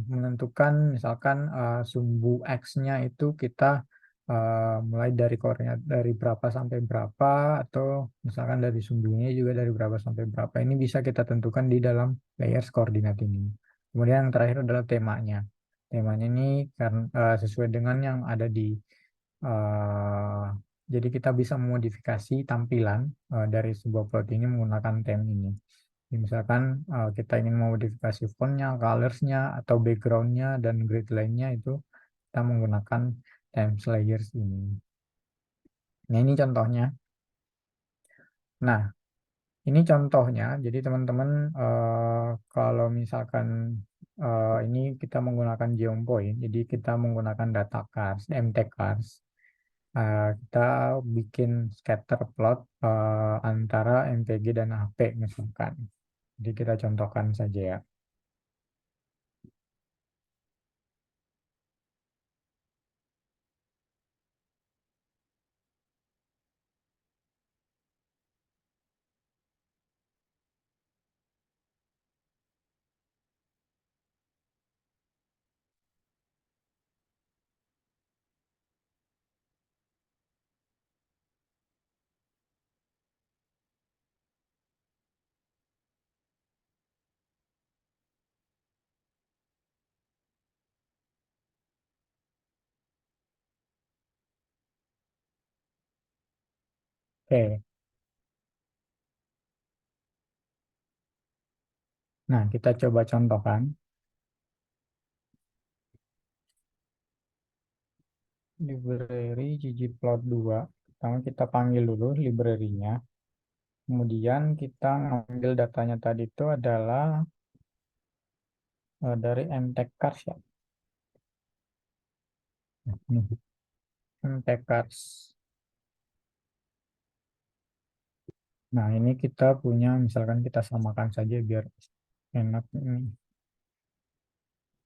menentukan misalkan sumbu X-nya itu kita mulai dari koordinat dari berapa sampai berapa atau misalkan dari sumbunya juga dari berapa sampai berapa. Ini bisa kita tentukan di dalam layers koordinat ini. Kemudian yang terakhir adalah temanya. Temanya ini karena sesuai dengan yang ada di eh, jadi kita bisa memodifikasi tampilan dari sebuah plot ini menggunakan theme ini. Jadi misalkan kita ingin memodifikasi fontnya, colorsnya, atau backgroundnya dan grid lainnya itu kita menggunakan themes layers ini. Nah, ini contohnya. Nah, ini contohnya. Jadi teman-teman kalau misalkan ini kita menggunakan geopoint, jadi kita menggunakan data cars, MT cars. Kita bikin scatter plot antara MPG dan HP misalkan. Jadi kita contohkan saja ya. Oke, nah kita coba contohkan. Library ggplot2. Pertama kita panggil dulu library-nya. Kemudian kita ngambil datanya tadi itu adalah dari mtcars ya. Ini mtcars. Nah, ini kita punya, misalkan kita samakan saja biar enak. Ini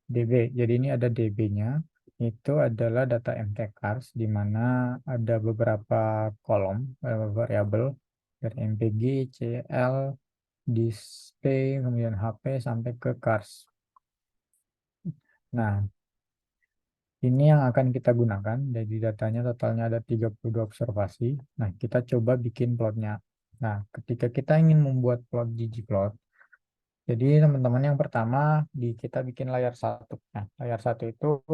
DB. Jadi ini ada DB-nya. Itu adalah data mtcars di mana ada beberapa kolom, variabel dari mpg, cl, display, kemudian HP sampai ke cars. Nah, ini yang akan kita gunakan. Jadi datanya totalnya ada 32 observasi. Nah, kita coba bikin plotnya. Nah, ketika kita ingin membuat plot ggplot, jadi teman-teman yang pertama kita bikin layar satu. Nah, layar satu itu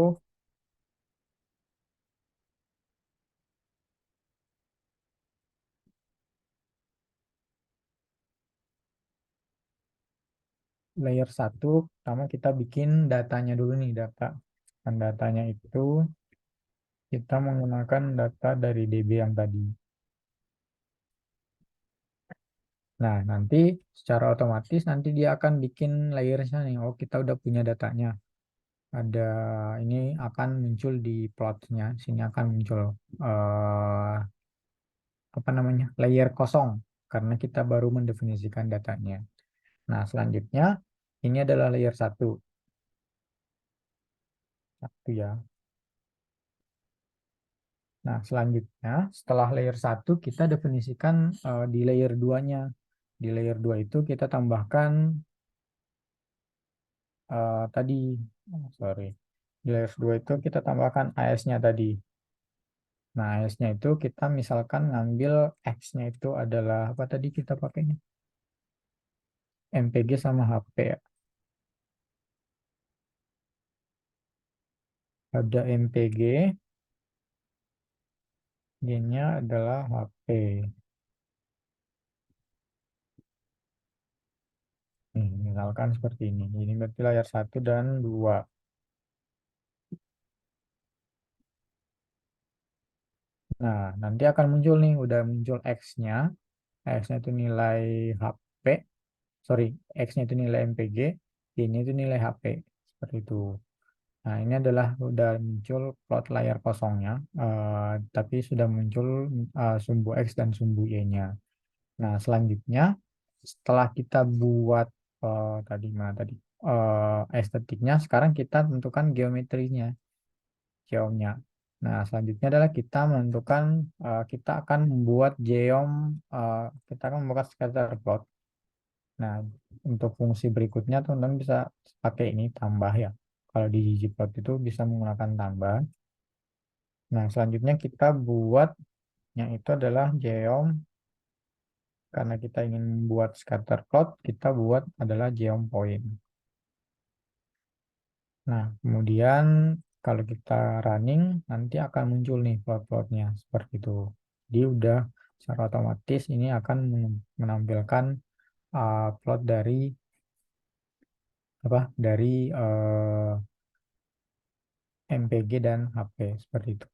layer satu pertama kita bikin datanya dulu nih data. Dan datanya itu kita menggunakan data dari DB yang tadi. Nah, nanti secara otomatis nanti dia akan bikin layersnya nih. Oh, kita udah punya datanya. Ada ini akan muncul di plotnya. Sini akan muncul eh, apa namanya layer kosong karena kita baru mendefinisikan datanya. Nah, selanjutnya ini adalah layer satu. Satu ya. Nah, selanjutnya setelah layer satu kita definisikan di layer 2-nya. Di layer 2 itu kita tambahkan tadi, oh, sorry. Di layer 2 itu kita tambahkan AS-nya tadi. Nah, AS-nya itu kita misalkan ngambil X-nya itu adalah apa tadi kita pakainya? MPG sama HP ya. Ada MPG, G-nya adalah HP. Misalkan seperti ini. Ini berarti layar satu dan 2. Nah, nanti akan muncul nih, udah muncul X-nya. X-nya itu nilai HP, sorry, X-nya itu nilai MPG, Y-nya itu nilai HP. Seperti itu. Nah, ini adalah udah muncul plot layar kosongnya, tapi sudah muncul sumbu X dan sumbu Y-nya. Nah, selanjutnya, setelah kita buat tadi mana tadi estetiknya, sekarang kita tentukan geometrinya, geomnya. Nah, selanjutnya adalah kita menentukan kita akan membuat geom, kita akan membuat scatter plot. Nah, untuk fungsi berikutnya teman-teman bisa pakai ini tambah ya. Kalau di ggplot itu bisa menggunakan tambah. Nah, selanjutnya kita buatnya itu adalah geom. Karena kita ingin membuat scatter plot, kita buat adalah geom point. Nah, kemudian kalau kita running, nanti akan muncul nih plot-plotnya seperti itu. Jadi udah secara otomatis ini akan menampilkan plot dari apa? Dari MPG dan HP seperti itu.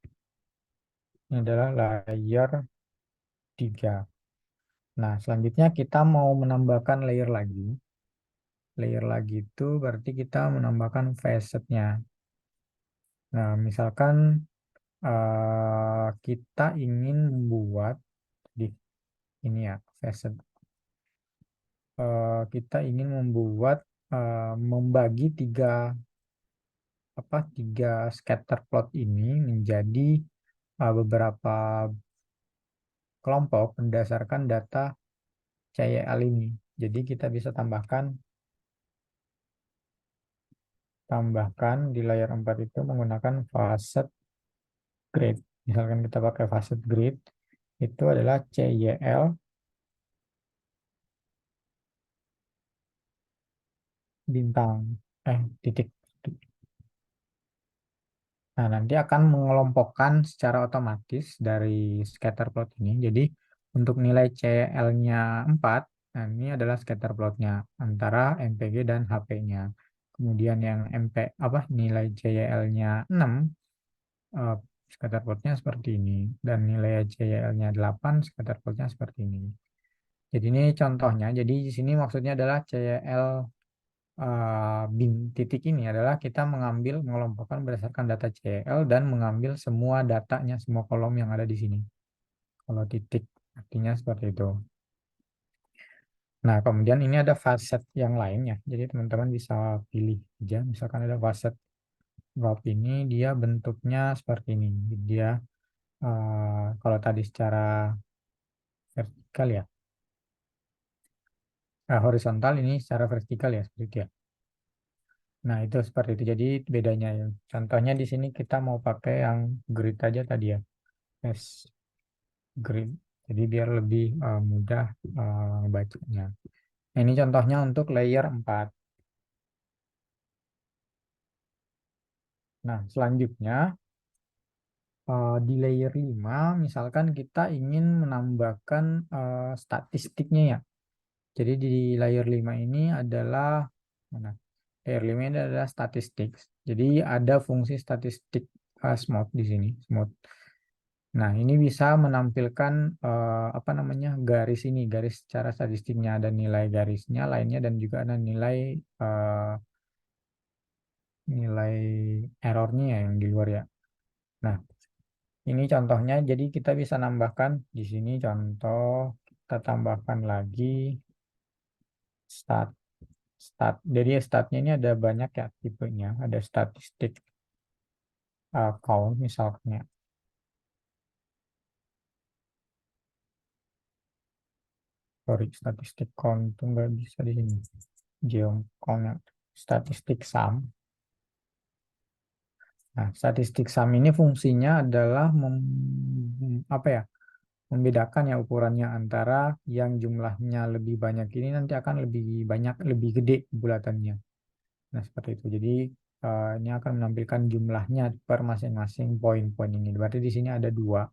Ini adalah layer 3. Nah, selanjutnya kita mau menambahkan layer lagi. Layer lagi itu berarti kita menambahkan facet-nya. Nah, misalkan kita ingin membuat di ini ya facet. Kita ingin membuat membagi tiga scatter plot ini menjadi beberapa kelompok berdasarkan data CYL ini. Jadi kita bisa tambahkan di layar 4 itu menggunakan facet grid. Misalkan kita pakai facet grid, itu adalah CYL bintang, titik. Nah, nanti akan mengelompokkan secara otomatis dari scatter plot ini. Jadi, Untuk nilai CL-nya 4, nah ini adalah scatter plotnya antara MPG dan HP-nya. Kemudian yang nilai CL-nya 6, eh, scatter plotnya seperti ini. Dan nilai CL-nya 8, scatter plotnya seperti ini. Jadi ini contohnya. Jadi di sini maksudnya adalah CL bin titik ini adalah kita mengelompokkan berdasarkan data CL dan mengambil semua datanya, semua kolom yang ada di sini. Kalau titik artinya seperti itu. Nah, kemudian ini ada facet yang lainnya. Jadi teman-teman bisa pilih aja. Misalkan ada facet drop ini, dia bentuknya seperti ini. Dia kalau tadi secara vertikal ya, horizontal ini secara vertikal ya seperti itu ya. Nah, itu seperti itu. Jadi bedanya ya. Contohnya di sini kita mau pakai yang grid aja tadi ya. Yes, grid. Jadi biar lebih mudah bacanya. Nah, ini contohnya untuk layer 4. Nah, selanjutnya di layer 5, misalkan kita ingin menambahkan statistiknya ya. Jadi di layer 5 ini adalah mana? Layer 5 ini adalah statistik. Jadi ada fungsi statistik smooth di sini, smooth. Nah, ini bisa menampilkan apa namanya? Garis ini, garis secara statistiknya ada nilai garisnya lainnya dan juga ada nilai nilai errornya ya yang di luar ya. Nah, ini contohnya, jadi kita bisa nambahkan di sini contoh, kita tambahkan lagi stat, stat. Jadi statnya ini ada banyak ya tipenya, ada statistik count misalnya. Sorry, statistik count itu nggak bisa di sini. Geom count, statistik sum. Nah, statistik sum ini fungsinya adalah apa ya? Membedakan ya ukurannya antara yang jumlahnya lebih banyak ini nanti akan lebih banyak, lebih gede bulatannya. Nah, seperti itu. Jadi ini akan menampilkan jumlahnya per masing-masing poin-poin ini. Berarti di sini ada dua,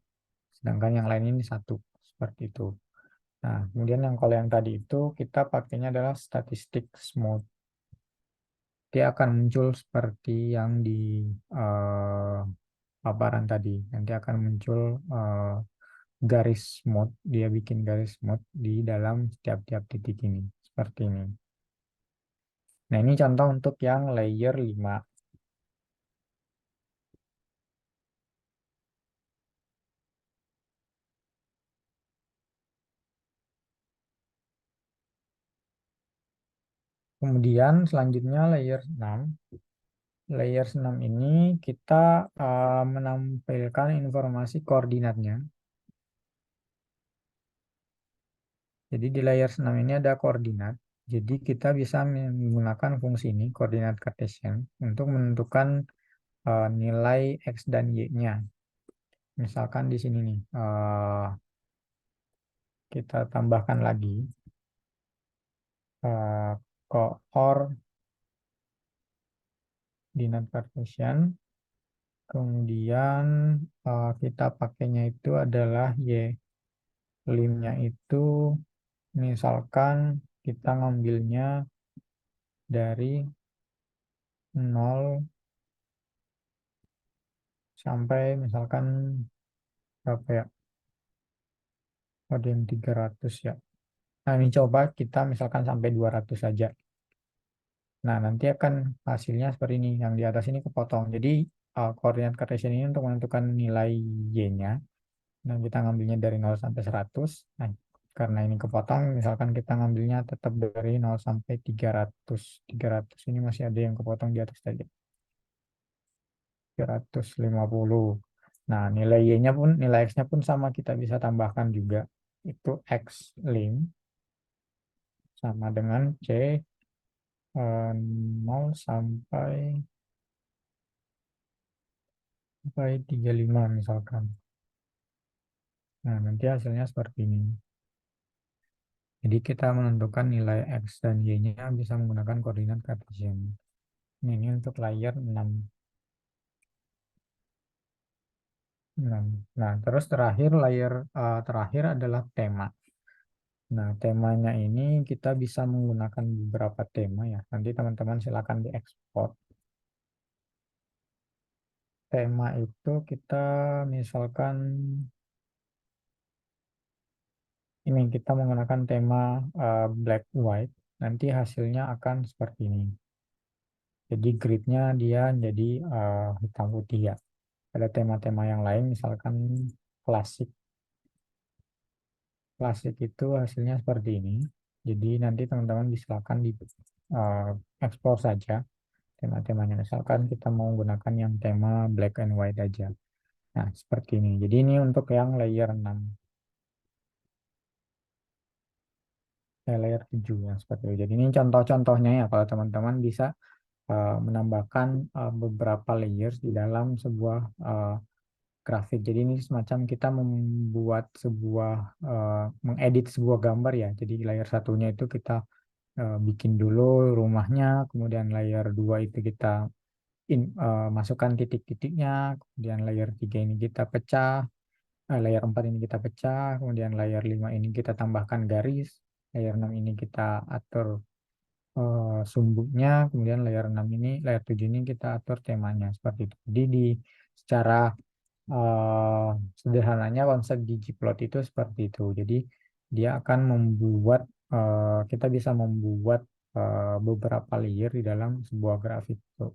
sedangkan yang lain ini satu. Seperti itu. Nah, kemudian yang kalau yang tadi itu kita pakainya adalah statistik smooth. Dia akan muncul seperti yang di eh, paparan tadi. Nanti akan muncul garis smooth. Dia bikin garis smooth di dalam setiap-tiap titik ini. Seperti ini. Nah, ini contoh untuk yang layer 5. Kemudian selanjutnya layer 6. Layer 6 ini kita menampilkan informasi koordinatnya. Jadi di layer 6 ini ada koordinat. Jadi kita bisa menggunakan fungsi ini, koordinat Cartesian, untuk menentukan nilai X dan Y-nya. Misalkan di sini nih, kita tambahkan lagi uh, koordinat Cartesian. Kemudian kita pakainya itu adalah Y. Limnya itu misalkan kita ngambilnya dari 0 sampai misalkan berapa ya? Ada yang 300 ya. Nah, ini coba kita misalkan sampai 200 saja. Nah, nanti akan hasilnya seperti ini. Yang di atas ini kepotong. Jadi, koordinat Cartesian ini untuk menentukan nilai Y-nya. Nah, kita ngambilnya dari 0 sampai 100. Nah, karena ini kepotong, misalkan kita ngambilnya tetap dari 0 sampai 300. 300 ini masih ada yang kepotong di atas tadi. 350. Nah, nilai Y-nya pun, nilai X-nya pun sama, kita bisa tambahkan juga. Itu X lim sama dengan C 0 sampai 35 misalkan. Nah, nanti hasilnya seperti ini. Jadi kita menentukan nilai X dan Y-nya bisa menggunakan koordinat Cartesian. Ini untuk layer 6. Nah, nah, terus terakhir layer terakhir adalah tema. Nah, temanya ini kita bisa menggunakan beberapa tema ya. Nanti teman-teman silakan diekspor. Tema itu kita misalkan ini kita menggunakan tema black white. Nanti hasilnya akan seperti ini. Jadi gridnya dia jadi hitam putih ya. Ada tema-tema yang lain misalkan klasik. Klasik itu hasilnya seperti ini. Jadi nanti teman-teman silakan di ekspor saja tema-temanya. Misalkan kita mau menggunakan yang tema black and white aja. Nah, seperti ini. Jadi ini untuk yang layer 6, layer 7 yang seperti itu. Jadi ini contoh-contohnya ya kalau teman-teman bisa menambahkan beberapa layers di dalam sebuah grafik. Jadi ini semacam kita membuat sebuah mengedit sebuah gambar ya. Jadi layer satunya itu kita bikin dulu rumahnya, kemudian layer 2 itu kita masukkan titik-titiknya, kemudian layer 3 ini kita pecah, layer 4 ini kita pecah, kemudian layer 5 ini kita tambahkan garis, layer 6 ini kita atur sumbunya, kemudian layer 6 ini, layer 7 ini kita atur temanya seperti itu. Jadi di secara eh, sederhananya konsep ggplot itu seperti itu. Jadi dia akan membuat kita bisa membuat beberapa layer di dalam sebuah grafik itu.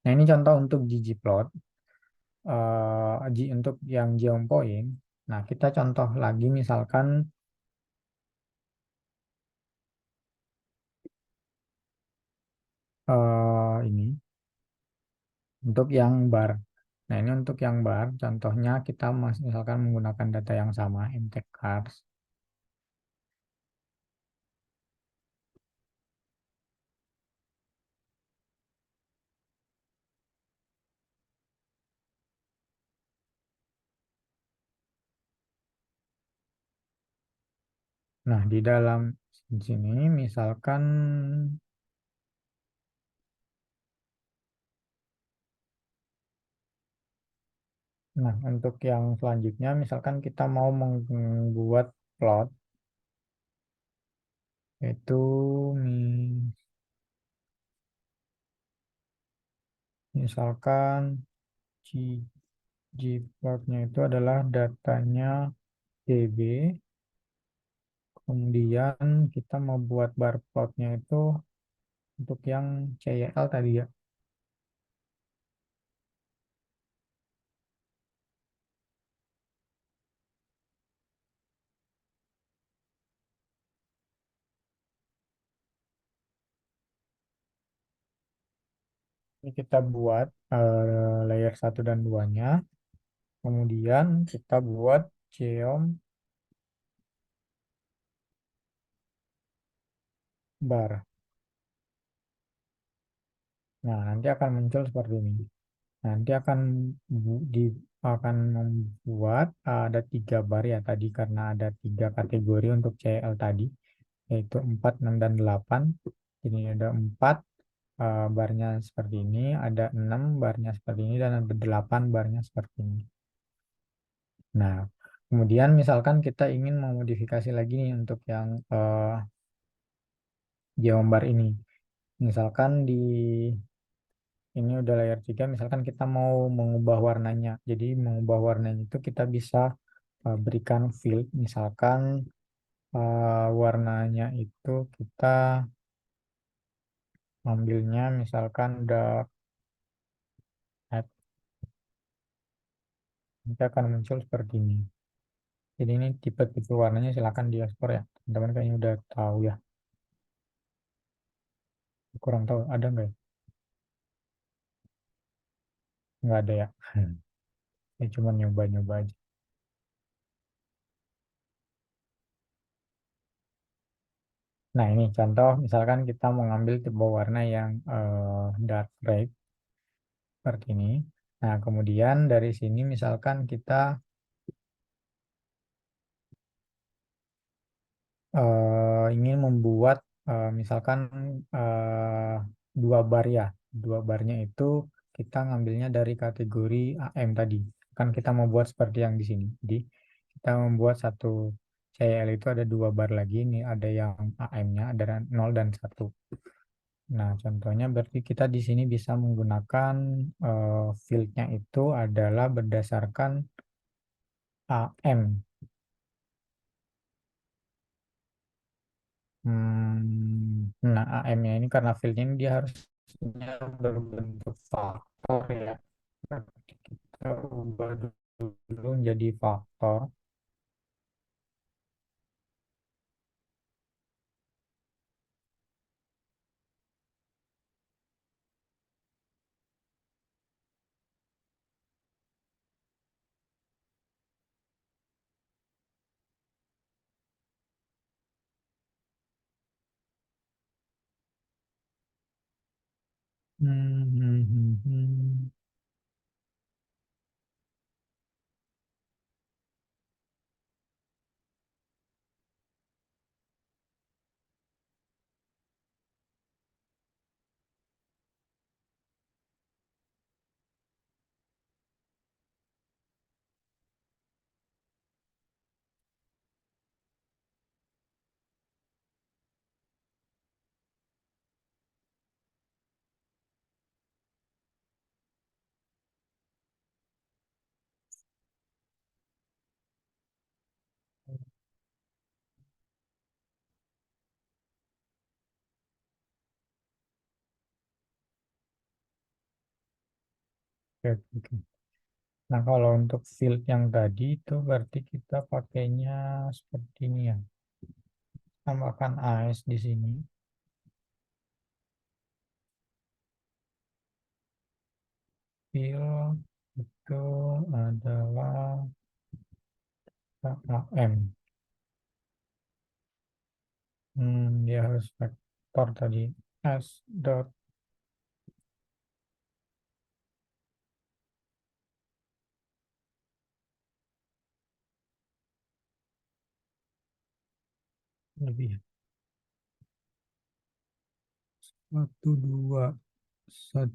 Nah, ini contoh untuk ggplot. Untuk yang geopoint. Nah, kita contoh lagi misalkan ini untuk yang bar. Nah, ini untuk yang bar. Contohnya kita misalkan menggunakan data yang sama, MTech cars. Nah, di dalam sini misalkan, nah untuk yang selanjutnya misalkan kita mau membuat plot, itu misalkan ggplotnya itu adalah datanya DB, kemudian kita mau buat bar plotnya itu untuk yang CYL tadi ya. Ini kita buat layer satu dan 2-nya. Kemudian kita buat geom bar. Nah, nanti akan muncul seperti ini. Nanti akan akan membuat ada 3 bar ya tadi karena ada 3 kategori untuk CL tadi, yaitu 4, 6, dan 8. Ini ada 4 barnya seperti ini, ada 6 barnya seperti ini, dan ada 8 barnya seperti ini. Nah, kemudian misalkan kita ingin memodifikasi lagi nih untuk yang geombar ini. Misalkan di ini udah layer 3, misalkan kita mau mengubah warnanya. Jadi mengubah warnanya itu kita bisa berikan field, misalkan warnanya itu kita ambilnya misalkan dark red, nanti akan muncul seperti ini. Jadi ini tipe-tipe warnanya silakan diekspor ya. Teman-teman kayaknya udah tahu ya. Kurang tahu ada nggak ya? Nggak ada ya. Ya cuma nyoba-nyoba aja. Nah, ini contoh misalkan kita mau ngambil tipe warna yang dark red seperti ini. Nah, kemudian dari sini misalkan kita ingin membuat misalkan 2 bar ya. 2 barnya itu kita ngambilnya dari kategori AM tadi. Kan kita mau buat seperti yang di sini. Jadi kita membuat satu CL itu ada dua bar lagi. Ini ada yang AM-nya, ada 0 dan 1. Nah, contohnya berarti kita di sini bisa menggunakan field-nya itu adalah berdasarkan AM. Nah, AM-nya ini karena field-nya ini dia harusnya berbentuk faktor ya. Berarti kita ubah dulu menjadi faktor. Hmm, hmm, hmm, hmm. Oke, oke. Nah, kalau untuk field yang tadi itu berarti kita pakainya seperti ini ya. Tambahkan AS di sini. Field itu adalah KAM. Dia harus vektor tadi. S dot lebih. Satu, dua,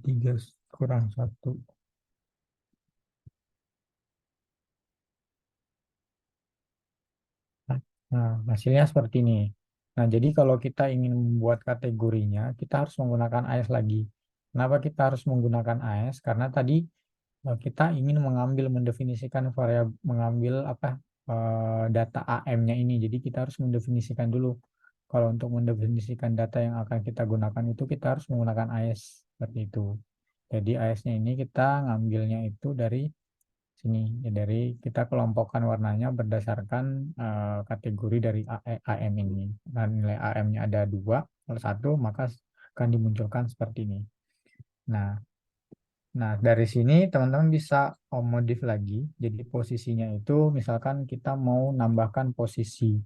tiga kurang satu. Nah, hasilnya seperti ini. Nah, jadi kalau kita ingin membuat kategorinya, kita harus menggunakan AS lagi. Kenapa kita harus menggunakan AS? Karena tadi kita ingin mengambil, mendefinisikan variabel, mengambil apa data AM-nya ini. Jadi kita harus mendefinisikan dulu. Kalau untuk mendefinisikan data yang akan kita gunakan itu, kita harus menggunakan AS seperti itu. Jadi AS-nya ini kita ngambilnya itu dari sini ya, dari kita kelompokkan warnanya berdasarkan kategori dari AM ini. Dan nilai AM-nya ada dua, kalau satu maka akan dimunculkan seperti ini. Nah, nah dari sini teman-teman bisa modif lagi. Jadi posisinya itu misalkan kita mau nambahkan posisi.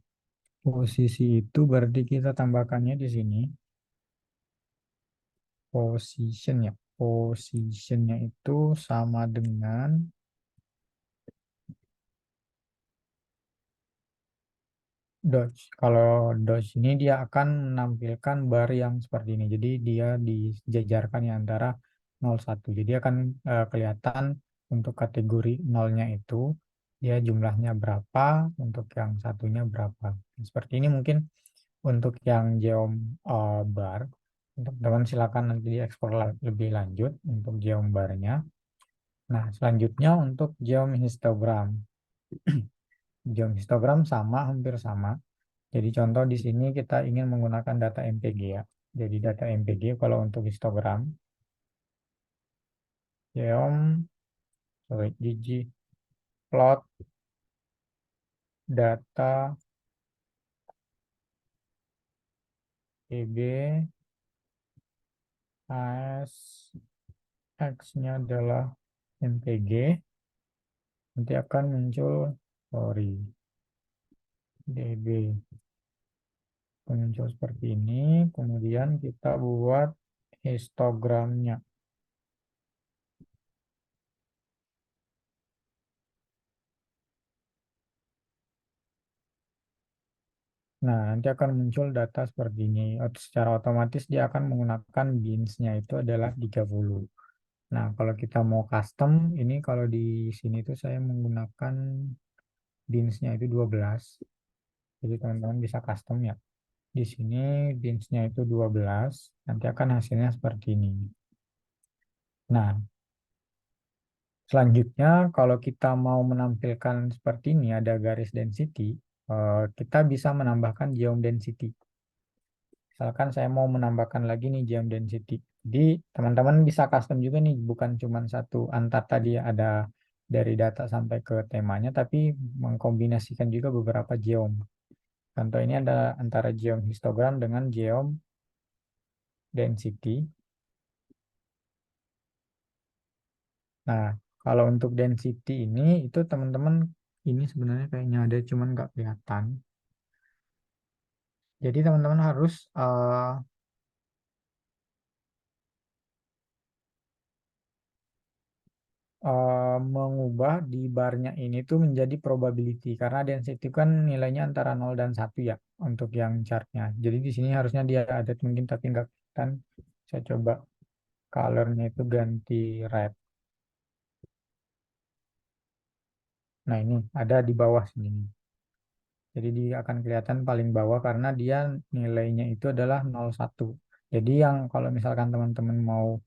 Posisi itu berarti kita tambahkannya di sini position ya. Positionnya itu sama dengan Dodge. Kalau Dodge ini dia akan menampilkan bar yang seperti ini. Jadi dia dijajarkan di antara 0, 1. Jadi akan kelihatan untuk kategori nolnya itu dia jumlahnya berapa, untuk yang satunya berapa. Seperti ini mungkin untuk yang geom bar. Untuk teman silakan nanti diekspor lebih lanjut untuk geom barnya. Nah, selanjutnya untuk geom histogram. Geom histogram sama, hampir sama. Jadi contoh di sini kita ingin menggunakan data MPG ya. Jadi data MPG kalau untuk histogram, geom, sorry, gigi, plot, data, EB, AS, X-nya adalah MPG, nanti akan muncul, sorry, DB, muncul seperti ini, kemudian kita buat histogramnya. Nah, nanti akan muncul data seperti ini. Secara otomatis dia akan menggunakan bins-nya itu adalah 30. Nah, kalau kita mau custom, ini kalau di sini tuh saya menggunakan binsnya itu 12. Jadi teman-teman bisa custom ya. Di sini binsnya itu 12, nanti akan hasilnya seperti ini. Nah, selanjutnya kalau kita mau menampilkan seperti ini, ada garis density, kita bisa menambahkan geom density. Misalkan saya mau menambahkan lagi nih geom density. Jadi teman-teman bisa custom juga nih, bukan cuma satu antar tadi ada dari data sampai ke temanya, tapi mengkombinasikan juga beberapa geom. Contoh ini ada antara geom histogram dengan geom density. Nah, kalau untuk density ini, itu teman-teman ini sebenarnya kayaknya ada, cuman nggak kelihatan. Jadi teman-teman harus mengubah di barnya ini tuh menjadi probability karena density kan nilainya antara 0 dan 1 ya untuk yang chartnya. Jadi di sini harusnya dia ada mungkin tapi nggak kelihatan. Saya coba colornya itu ganti red. Nah ini ada di bawah sini. Jadi dia akan kelihatan paling bawah karena dia nilainya itu adalah 0,1. Jadi yang kalau misalkan teman-teman mau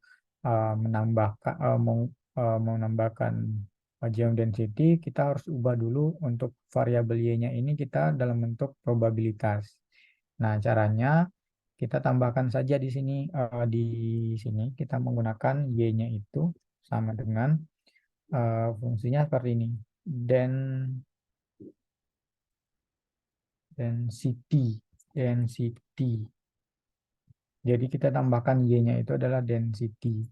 menambahkan mau menambahkan geom density, kita harus ubah dulu untuk variabel y-nya ini kita dalam bentuk probabilitas. Nah, caranya kita tambahkan saja di sini kita menggunakan y-nya itu sama dengan fungsinya seperti ini. Dan density density. Jadi kita tambahkan y-nya itu adalah density.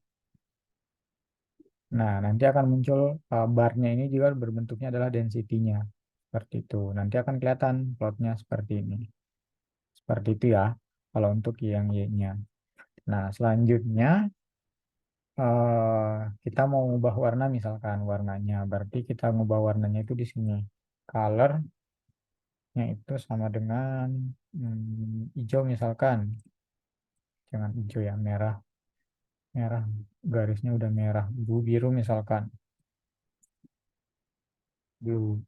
Nah, nanti akan muncul barnya ini juga berbentuknya adalah density-nya. Seperti itu. Nanti akan kelihatan plotnya seperti ini. Seperti itu ya, kalau untuk yang y-nya. Nah, selanjutnya kita mau mengubah warna misalkan warnanya. Berarti kita mengubah warnanya itu di sini. Color-nya itu sama dengan hijau misalkan. Jangan hijau ya, merah. Merah, garisnya udah merah. Biru misalkan. Blue.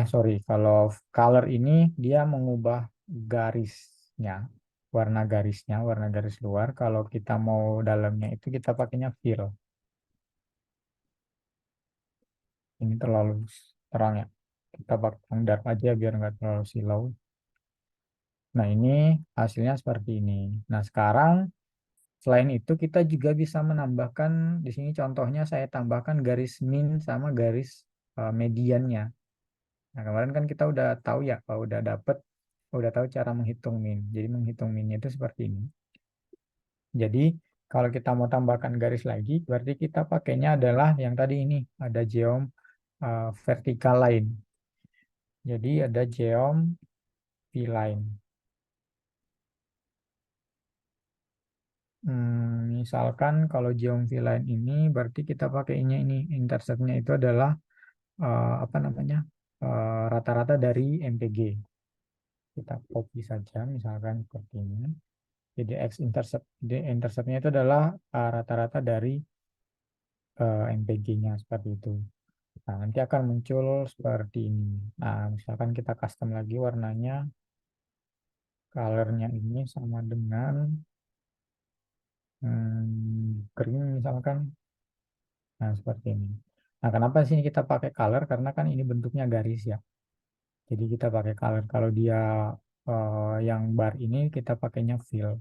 Sorry, kalau color ini dia mengubah garisnya, warna garis luar. Kalau kita mau dalamnya itu kita pakainya fill. Ini terlalu terang ya. Kita pakai yang dark aja biar nggak terlalu silau. Nah, ini hasilnya seperti ini. Nah, sekarang selain itu kita juga bisa menambahkan di sini contohnya saya tambahkan garis min sama garis mediannya. Nah, kemarin kan kita udah tahu ya, kalau udah tahu cara menghitung min. Jadi menghitung minnya itu seperti ini. Jadi kalau kita mau tambahkan garis lagi, berarti kita pakainya adalah yang tadi ini, ada geom vertical line. Jadi ada geom v-line. Misalkan kalau geom v-line ini, berarti kita pakainya ini, interceptnya itu adalah apa namanya, rata-rata dari MPG. Kita copy saja, misalkan seperti ini. Jadi x-intercept, interceptnya itu adalah rata-rata dari MPG-nya seperti itu. Nah, nanti akan muncul seperti ini. Nah, misalkan kita custom lagi warnanya, colornya ini sama dengan green misalkan. Nah, seperti ini. Nah, kenapa sih kita pakai color? Karena kan ini bentuknya garis ya. Jadi kita pakai color. Kalau dia yang bar ini kita pakainya fill.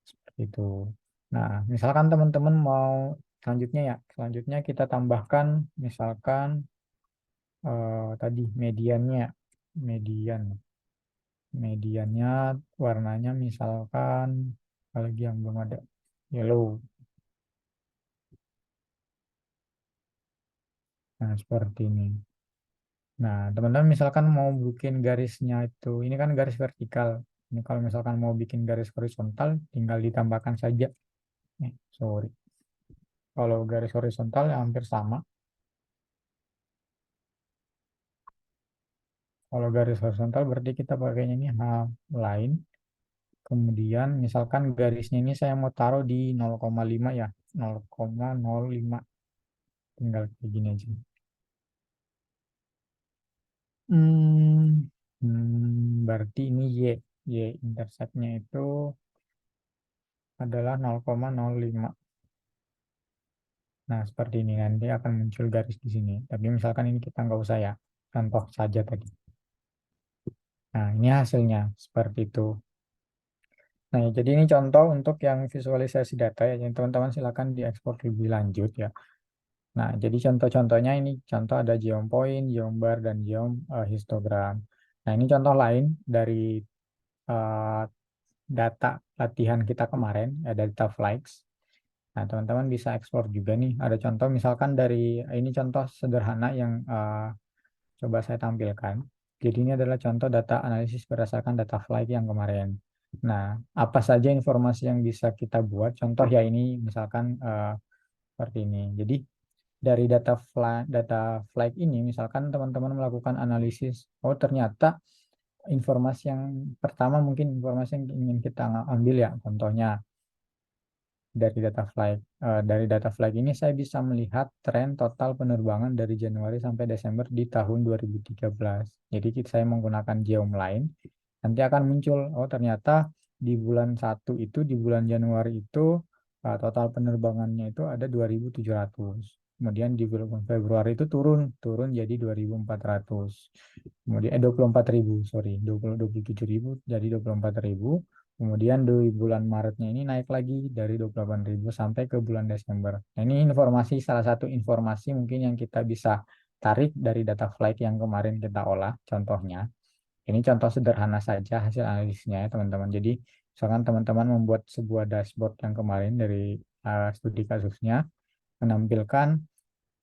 Seperti itu. Nah, misalkan teman-teman mau selanjutnya kita tambahkan misalkan tadi median, mediannya warnanya misalkan apalagi yang belum ada yellow. Nah, seperti ini. Nah, teman-teman misalkan mau bikin garisnya itu, ini kan garis vertikal. Ini kalau misalkan mau bikin garis horizontal, tinggal ditambahkan saja. Sorry. Kalau garis horizontal ya hampir sama. Kalau garis horizontal berarti kita pakainya ini line. Kemudian misalkan garisnya ini saya mau taruh di 0,5 ya, 0,05. Tinggal kayak gini aja. Berarti ini Y. Y interceptnya itu adalah 0,05. Nah, seperti ini nanti akan muncul garis di sini. Tapi misalkan ini kita nggak usah ya, contoh saja tadi. Nah, ini hasilnya seperti itu. Nah, jadi ini contoh untuk yang visualisasi data ya. Jadi teman-teman silakan diekspor lebih lanjut ya. Nah, jadi contoh-contohnya ini contoh ada geom point, geom bar, dan geom histogram. Nah, ini contoh lain dari eh, data latihan kita kemarin, ada data flags. Nah, teman-teman bisa ekspor juga nih. Ada contoh misalkan dari ini contoh sederhana yang coba saya tampilkan. Jadi ini adalah contoh data analisis berdasarkan data flight yang kemarin. Nah, apa saja informasi yang bisa kita buat? Contoh ya ini misalkan seperti ini. Jadi dari data flight ini misalkan teman-teman melakukan analisis, oh ternyata informasi yang pertama mungkin informasi yang ingin kita ambil ya, contohnya dari data flight ini saya bisa melihat tren total penerbangan dari Januari sampai Desember di tahun 2013. Jadi saya menggunakan geom line, nanti akan muncul, oh ternyata di bulan satu itu, di bulan Januari itu total penerbangannya itu ada 2.700. Kemudian di bulan Februari itu turun, turun jadi 2.400. Kemudian 24.000, sorry, 27.000 jadi 24.000. Kemudian di bulan Maretnya ini naik lagi dari 28.000 sampai ke bulan Desember. Nah, ini informasi, salah satu informasi mungkin yang kita bisa tarik dari data flight yang kemarin kita olah. Contohnya, ini contoh sederhana saja hasil analisisnya ya teman-teman. Jadi, misalkan teman-teman membuat sebuah dashboard yang kemarin dari studi kasusnya, menampilkan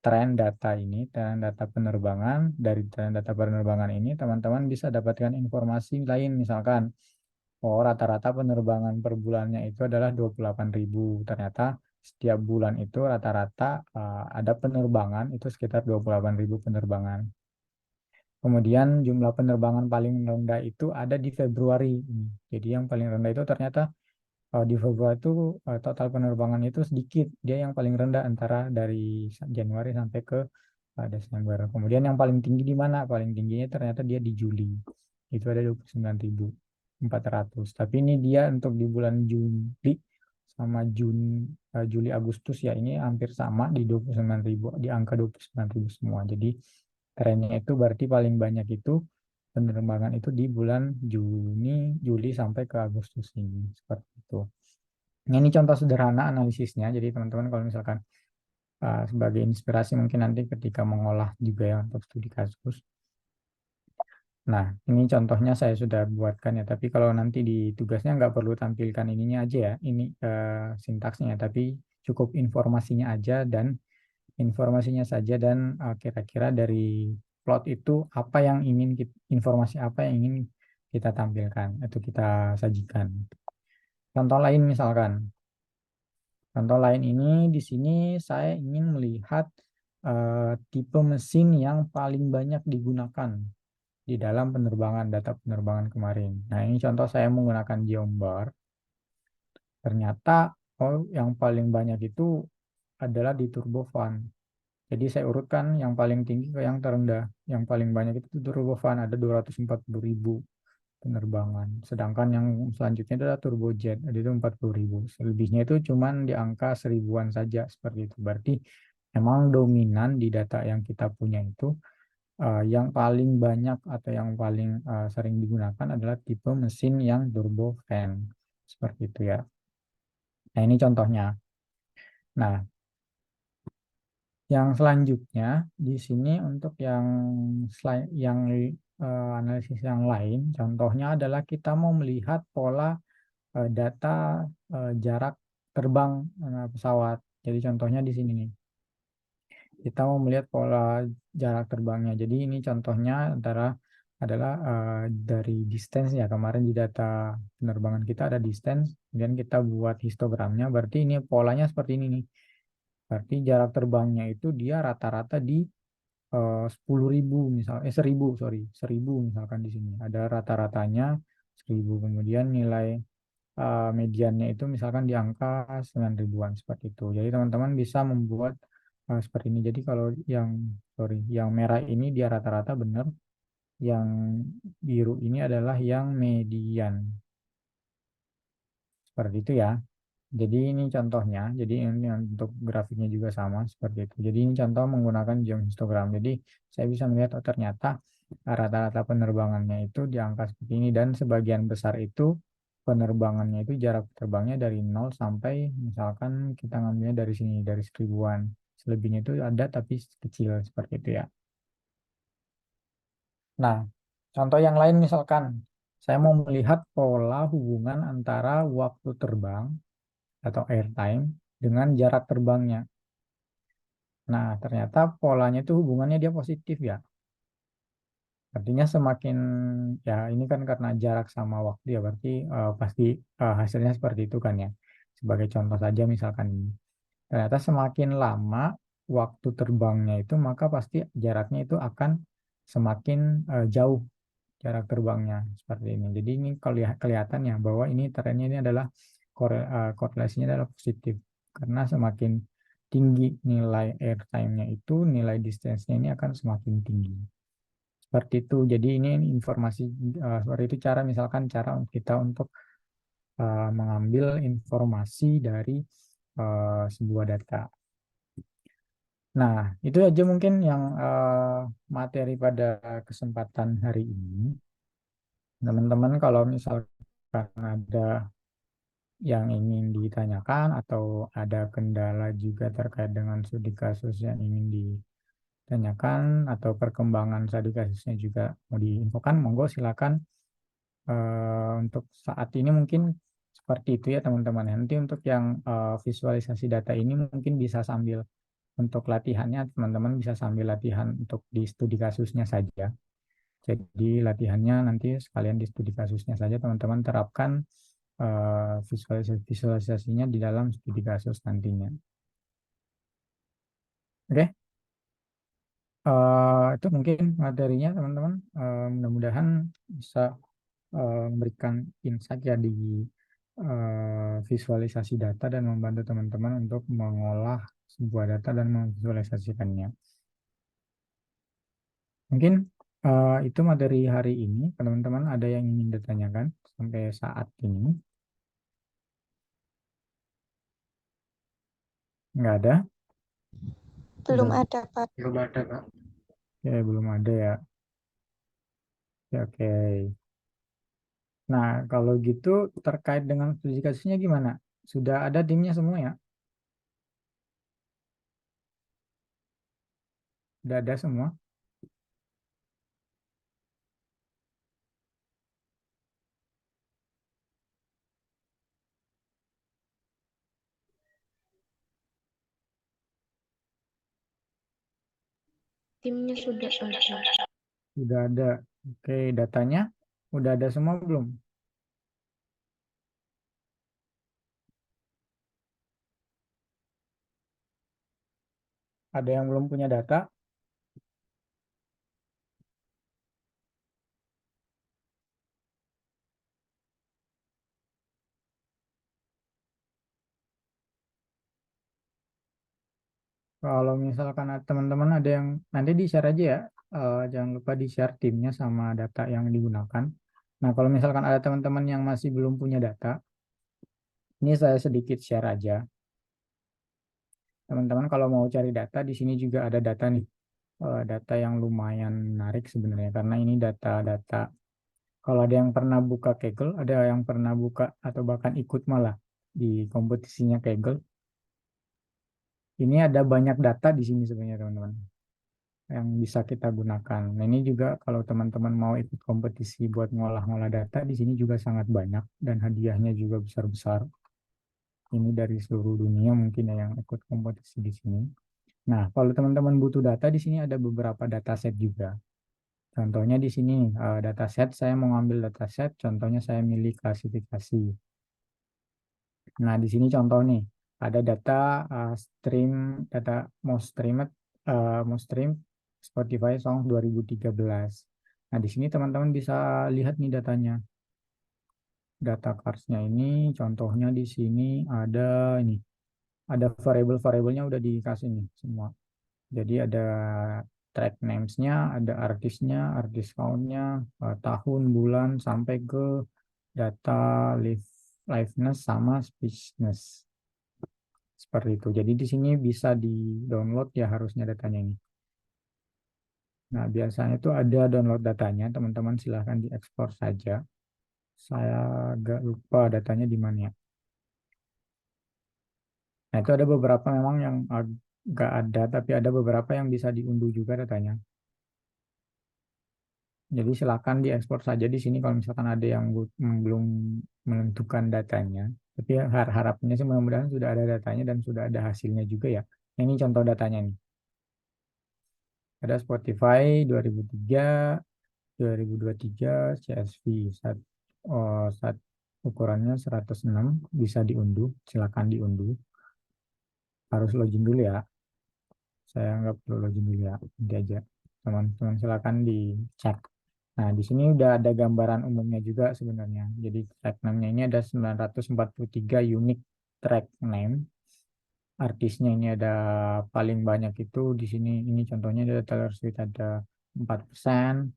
tren data ini, tren data penerbangan. Dari tren data penerbangan ini, teman-teman bisa dapatkan informasi lain, misalkan oh, rata-rata penerbangan per bulannya itu adalah 28.000. Ternyata setiap bulan itu rata-rata ada penerbangan itu sekitar 28.000 penerbangan. Kemudian jumlah penerbangan paling rendah itu ada di Februari ini. Jadi yang paling rendah itu ternyata di Februari itu total penerbangan itu sedikit. Dia yang paling rendah antara dari Januari sampai ke Desember. Kemudian yang paling tinggi di mana? Paling tingginya ternyata dia di Juli. Itu ada 29.400. Tapi ini dia untuk di bulan Juli sama Juli Agustus ya ini hampir sama di 29.000, di angka 29.000 semua. Jadi trennya itu berarti paling banyak itu penerbangan itu di bulan Juli sampai ke Agustus ini. Seperti itu. Nah, ini contoh sederhana analisisnya. Jadi teman-teman kalau misalkan sebagai inspirasi mungkin nanti ketika mengolah juga ya untuk studi kasus. Nah, ini contohnya saya sudah buatkan ya. Tapi kalau nanti di tugasnya nggak perlu tampilkan ininya aja ya. Ini sintaksnya, tapi cukup informasinya aja dan informasinya saja dan kira-kira dari plot itu apa yang ingin informasi apa yang ingin kita tampilkan atau kita sajikan. Contoh lain misalkan, contoh lain ini di sini saya ingin melihat tipe mesin yang paling banyak digunakan di dalam penerbangan data penerbangan kemarin. Nah, ini contoh saya menggunakan Geombar. Ternyata oh yang paling banyak itu adalah di turbofan. Jadi saya urutkan yang paling tinggi ke yang terendah. Yang paling banyak itu turbofan ada 240.000 penerbangan. Sedangkan yang selanjutnya adalah turbojet, ada itu 40.000. Selebihnya itu cuman di angka seribuan saja seperti itu. Berarti memang dominan di data yang kita punya itu yang paling banyak atau yang paling sering digunakan adalah tipe mesin yang turbofan. Seperti itu ya. Nah, ini contohnya. Nah, yang selanjutnya di sini untuk analisis yang lain, contohnya adalah kita mau melihat pola data jarak terbang pesawat. Jadi contohnya di sini nih. Kita mau melihat pola jarak terbangnya. Jadi ini contohnya adalah dari distance ya. Kemarin di data penerbangan kita ada distance, kemudian kita buat histogramnya. Berarti ini polanya seperti ini nih. Berarti jarak terbangnya itu dia rata-rata di 10.000 misal, 1.000 sorry, 1.000 misalkan di sini. Ada rata-ratanya 1.000. Kemudian nilai mediannya itu misalkan di angka 9 ribuan seperti itu. Jadi teman-teman bisa membuat seperti ini. Jadi kalau yang merah ini dia rata-rata benar, yang biru ini adalah yang median. Seperti itu ya. Jadi ini contohnya. Jadi ini untuk grafiknya juga sama seperti itu. Jadi ini contoh menggunakan geohistogram. Jadi saya bisa melihat oh ternyata rata-rata penerbangannya itu di angka seperti ini dan sebagian besar itu penerbangannya itu jarak terbangnya dari 0 sampai misalkan kita ngambilnya dari sini dari 1000-an. Selebihnya itu ada tapi kecil seperti itu ya. Nah, contoh yang lain misalkan saya mau melihat pola hubungan antara waktu terbang atau airtime dengan jarak terbangnya. Nah, ternyata polanya itu hubungannya dia positif ya. Artinya semakin ya ini kan karena jarak sama waktu ya berarti pasti hasilnya seperti itu kan ya. Sebagai contoh saja misalkan ini. Ternyata semakin lama waktu terbangnya itu maka pasti jaraknya itu akan semakin jauh jarak terbangnya seperti ini. Jadi ini kelihatan ya bahwa ini trennya ini adalah korelasinya adalah positif karena semakin tinggi nilai airtime-nya itu nilai distance-nya ini akan semakin tinggi. Seperti itu. Jadi ini informasi seperti itu cara misalkan cara kita untuk mengambil informasi dari sebuah data. Nah, itu aja mungkin yang materi pada kesempatan hari ini. Teman-teman kalau misalkan ada yang ingin ditanyakan atau ada kendala juga terkait dengan studi kasus yang ingin ditanyakan atau perkembangan studi kasusnya juga mau diinfokan, monggo silakan. Untuk saat ini mungkin seperti itu ya teman-teman. Nanti untuk yang visualisasi data ini mungkin bisa sambil untuk latihannya teman-teman bisa sambil latihan untuk di studi kasusnya saja. Jadi latihannya nanti sekalian di studi kasusnya saja teman-teman terapkan visualisasinya di dalam studi kasus nantinya. Oke, itu mungkin materinya teman-teman. Mudah-mudahan bisa memberikan insight ya di visualisasi data dan membantu teman-teman untuk mengolah sebuah data dan memvisualisasikannya. Mungkin itu materi hari ini. Teman-teman ada yang ingin ditanyakan sampai saat ini? Nggak ada? Belum Sudah ada, Pak. belum ada, Kak. Oke, belum ada ya. Oke, oke. Nah, kalau gitu terkait dengan studi kasusnya gimana? Sudah ada timnya semua ya? Sudah ada semua? Timnya sudah ada. Sudah ada. Oke, datanya udah ada semua belum? Ada yang belum punya data? Kalau misalkan teman-teman ada yang nanti di-share aja ya. Jangan lupa di-share timnya sama data yang digunakan. Nah, kalau misalkan ada teman-teman yang masih belum punya data, ini saya sedikit share aja. Teman-teman kalau mau cari data, di sini juga ada data nih. Data yang lumayan menarik sebenarnya karena ini data-data. Kalau ada yang pernah buka Kaggle, ada yang pernah buka atau bahkan ikut malah di kompetisinya Kaggle. Ini ada banyak data di sini sebenarnya teman-teman yang bisa kita gunakan. Nah, ini juga kalau teman-teman mau ikut kompetisi buat ngolah-ngolah data di sini juga sangat banyak dan hadiahnya juga besar-besar. Ini dari seluruh dunia mungkin ya yang ikut kompetisi di sini. Nah, kalau teman-teman butuh data di sini ada beberapa dataset juga. Contohnya di sini dataset saya mau ngambil dataset, contohnya saya milih klasifikasi. Nah, di sini contoh nih ada data stream data most streamed most stream Spotify Songs 2013. Nah, di sini teman-teman bisa lihat nih datanya. data cards-nya ini contohnya di sini ada ini. Ada variabel-variabelnya udah dikasih nih semua. Jadi ada track names-nya, ada artisnya, artis count-nya, tahun, bulan, sampai ke data liveness sama speechness. Seperti itu. Jadi di sini bisa di-download ya harusnya datanya ini. Nah, biasanya itu ada download datanya, teman-teman silahkan diekspor saja. Saya agak lupa datanya di mana ya. Nah, itu ada beberapa memang yang agak ada, tapi ada beberapa yang bisa diunduh juga datanya. Jadi silakan diekspor saja di sini kalau misalkan ada yang belum menentukan datanya. Tapi harapannya sih mudah-mudahan sudah ada datanya dan sudah ada hasilnya juga ya. Nah, ini contoh datanya nih. Ada Spotify 2003, 2023, CSV. Saat ukurannya 106 bisa diunduh. Silakan diunduh. Harus login dulu ya. Saya nggak perlu login dulu ya. Nanti aja. Teman-teman silakan dicek. Nah, di sini udah ada gambaran umumnya juga sebenarnya. Jadi track name-nya ini ada 943 unique track name. Artisnya ini ada paling banyak itu di sini. Ini contohnya ada Taylor Swift ada 4%.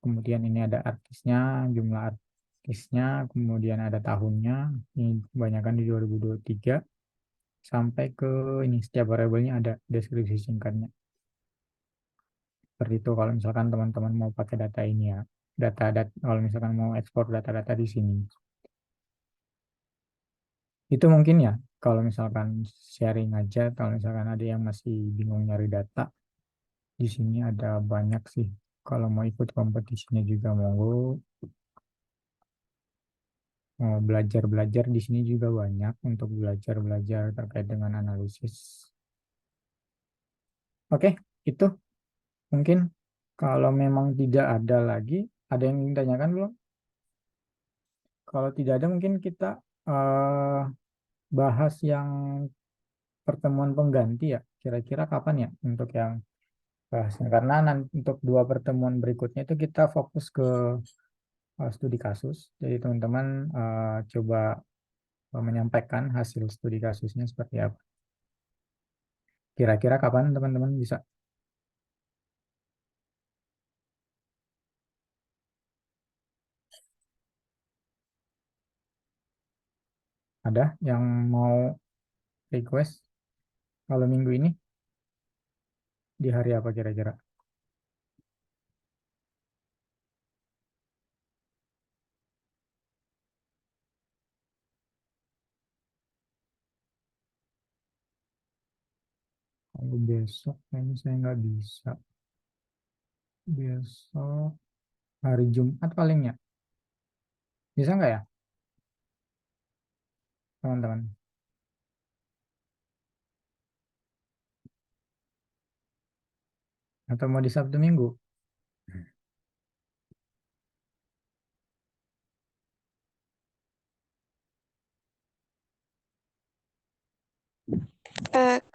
Kemudian ini ada artisnya, jumlah artisnya, kemudian ada tahunnya. Ini kebanyakan di 2023 sampai ke ini setiap variabelnya ada deskripsi singkatnya. Seperti itu kalau misalkan teman-teman mau pakai data ini ya. Kalau misalkan mau ekspor data-data di sini. Itu mungkin ya kalau misalkan sharing aja, kalau misalkan ada yang masih bingung nyari data, di sini ada banyak sih. Kalau mau ikut kompetisinya juga monggo, mau belajar-belajar di sini juga banyak untuk belajar-belajar terkait dengan analisis. Oke, itu mungkin kalau memang tidak ada lagi, ada yang ingin tanyakan belum? Kalau tidak ada mungkin kita eh, bahas yang pertemuan pengganti ya. Kira-kira kapan ya untuk yang bahasnya? Karena nanti untuk dua pertemuan berikutnya itu kita fokus ke studi kasus. Jadi teman-teman coba menyampaikan hasil studi kasusnya seperti apa. Kira-kira kapan teman-teman bisa? Ada yang mau request kalau minggu ini di hari apa kira-kira? Kalau besok kayaknya saya nggak bisa. Besok hari Jumat paling ya. Bisa nggak ya teman-teman? Atau mau di Sabtu Minggu?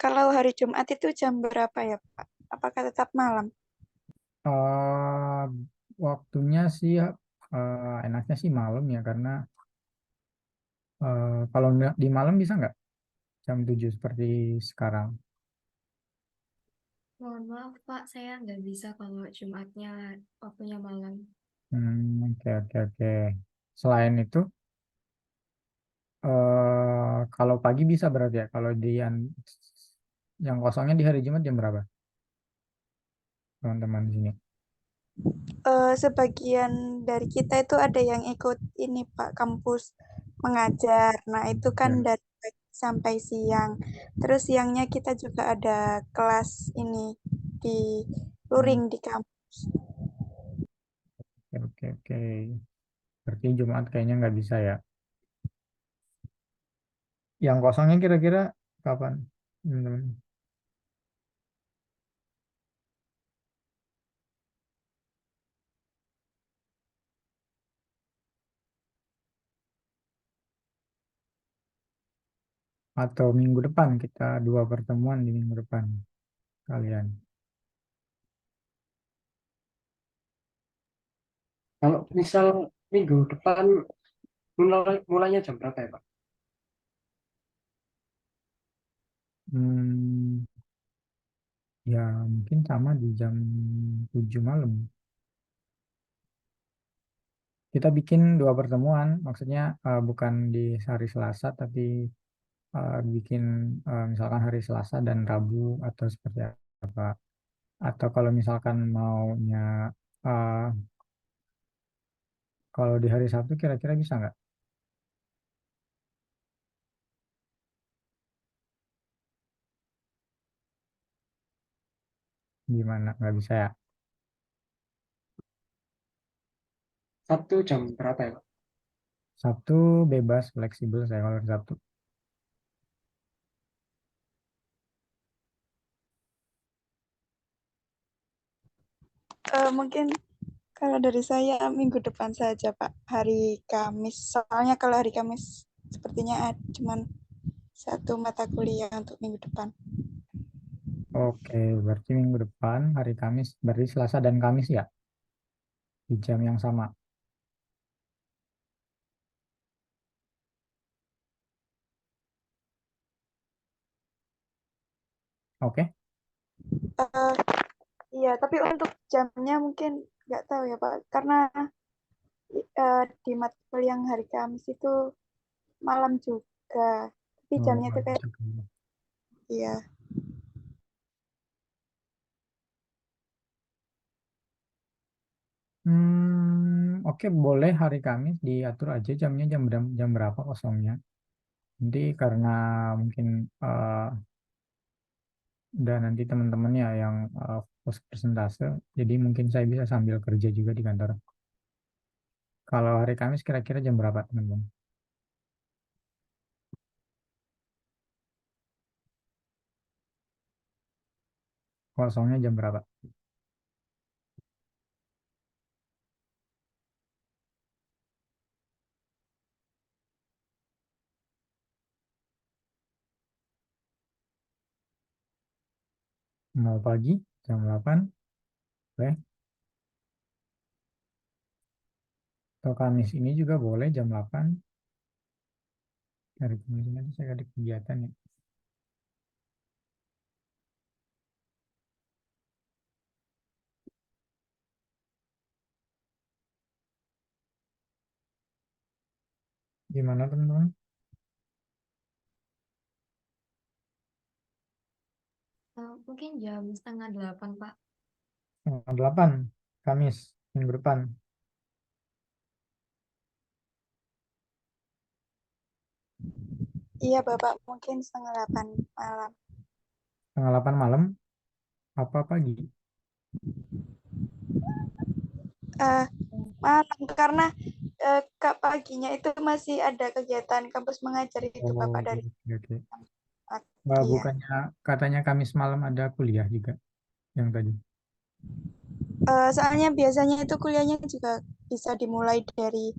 Kalau hari Jumat itu jam berapa ya, Pak? Apakah tetap malam? Eh, Waktunya sih enaknya sih malam ya karena kalau di malam bisa nggak jam 7 seperti sekarang? Mohon maaf, Pak. Saya nggak bisa kalau Jumatnya waktunya malam. Oke oke oke. Selain itu, kalau pagi bisa berarti ya. Kalau di yang kosongnya di hari Jumat jam berapa, teman-teman di sini? Sebagian dari kita itu ada yang ikut ini, Pak, kampus mengajar. Nah, itu kan Ya, dari pagi sampai siang. Terus siangnya kita juga ada kelas ini di hmm, luring di kampus. oke oke oke. Berarti Jumat kayaknya nggak bisa ya. Yang kosongnya kira-kira kapan, teman-teman? Atau minggu depan kita dua pertemuan di minggu depan kalian. Kalau misal minggu depan Mulainya jam berapa ya, Pak? Hmm, ya mungkin sama di jam 7 malam. Kita bikin dua pertemuan, maksudnya bukan di hari Selasa, tapi bikin misalkan hari Selasa dan Rabu atau seperti apa. Atau kalau misalkan maunya uh, kalau di hari Sabtu kira-kira bisa nggak? Gimana? Nggak bisa ya? Sabtu jam berapa ya, Pak? Sabtu bebas, fleksibel saya kalau hari Sabtu. Mungkin kalau dari saya minggu depan saja, Pak. Hari Kamis. Soalnya kalau hari Kamis sepertinya cuman satu mata kuliah untuk minggu depan. Oke, berarti minggu depan hari Kamis, berarti Selasa dan Kamis ya, di jam yang sama. Oke, Eh, iya, tapi untuk jamnya mungkin nggak tahu ya, Pak. Karena di mata kuliah yang hari Kamis itu malam juga. Tapi oh, jamnya itu kayak, iya. oke, boleh hari Kamis diatur aja jamnya jam berapa kosongnya. Nanti karena mungkin eh, udah nanti teman-teman ya yang fokus persentase, jadi mungkin saya bisa sambil kerja juga di kantor. Kalau hari Kamis kira-kira jam berapa teman-teman? Kosongnya jam berapa? Mau pagi jam 8, boleh. Atau Kamis ini juga boleh jam 8. Hari Kamis ini nanti saya ada kegiatan ya. Gimana teman-teman? Mungkin jam setengah 8, Pak. Setengah 8, Kamis, minggu depan. Iya, Bapak, mungkin setengah 8 malam. Setengah 8 malam, apa pagi? Eh, Malam, karena Kak paginya itu masih ada kegiatan kampus mengajar itu, Oh, Bapak, dari oke, oke. iya. Bukannya katanya Kamis malam ada kuliah juga yang tadi. Soalnya biasanya itu kuliahnya juga bisa dimulai dari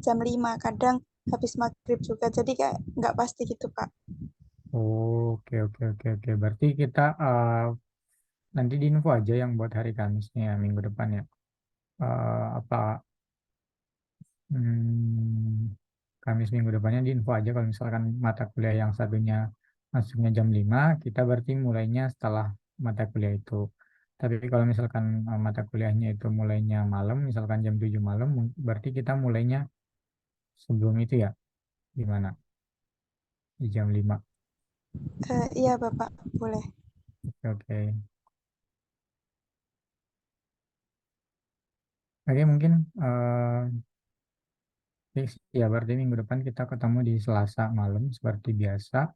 jam 5 kadang habis maghrib juga. Jadi kayak nggak pasti gitu, Pak. Oh, oke, oke, oke, oke. Berarti kita nanti di info aja yang buat hari Kamisnya ya, minggu depan ya. Apa hmm, Kamis minggu depannya di info aja kalau misalkan mata kuliah yang satunya masuknya jam 5 kita berarti mulainya setelah mata kuliah itu. Tapi kalau misalkan mata kuliahnya itu mulainya malam, misalkan jam 7 malam, berarti kita mulainya sebelum itu ya, gimana? Di jam 5. Iya, Bapak, boleh. Oke, oke. Oke, mungkin fix. Ya berarti minggu depan kita ketemu di Selasa malam seperti biasa.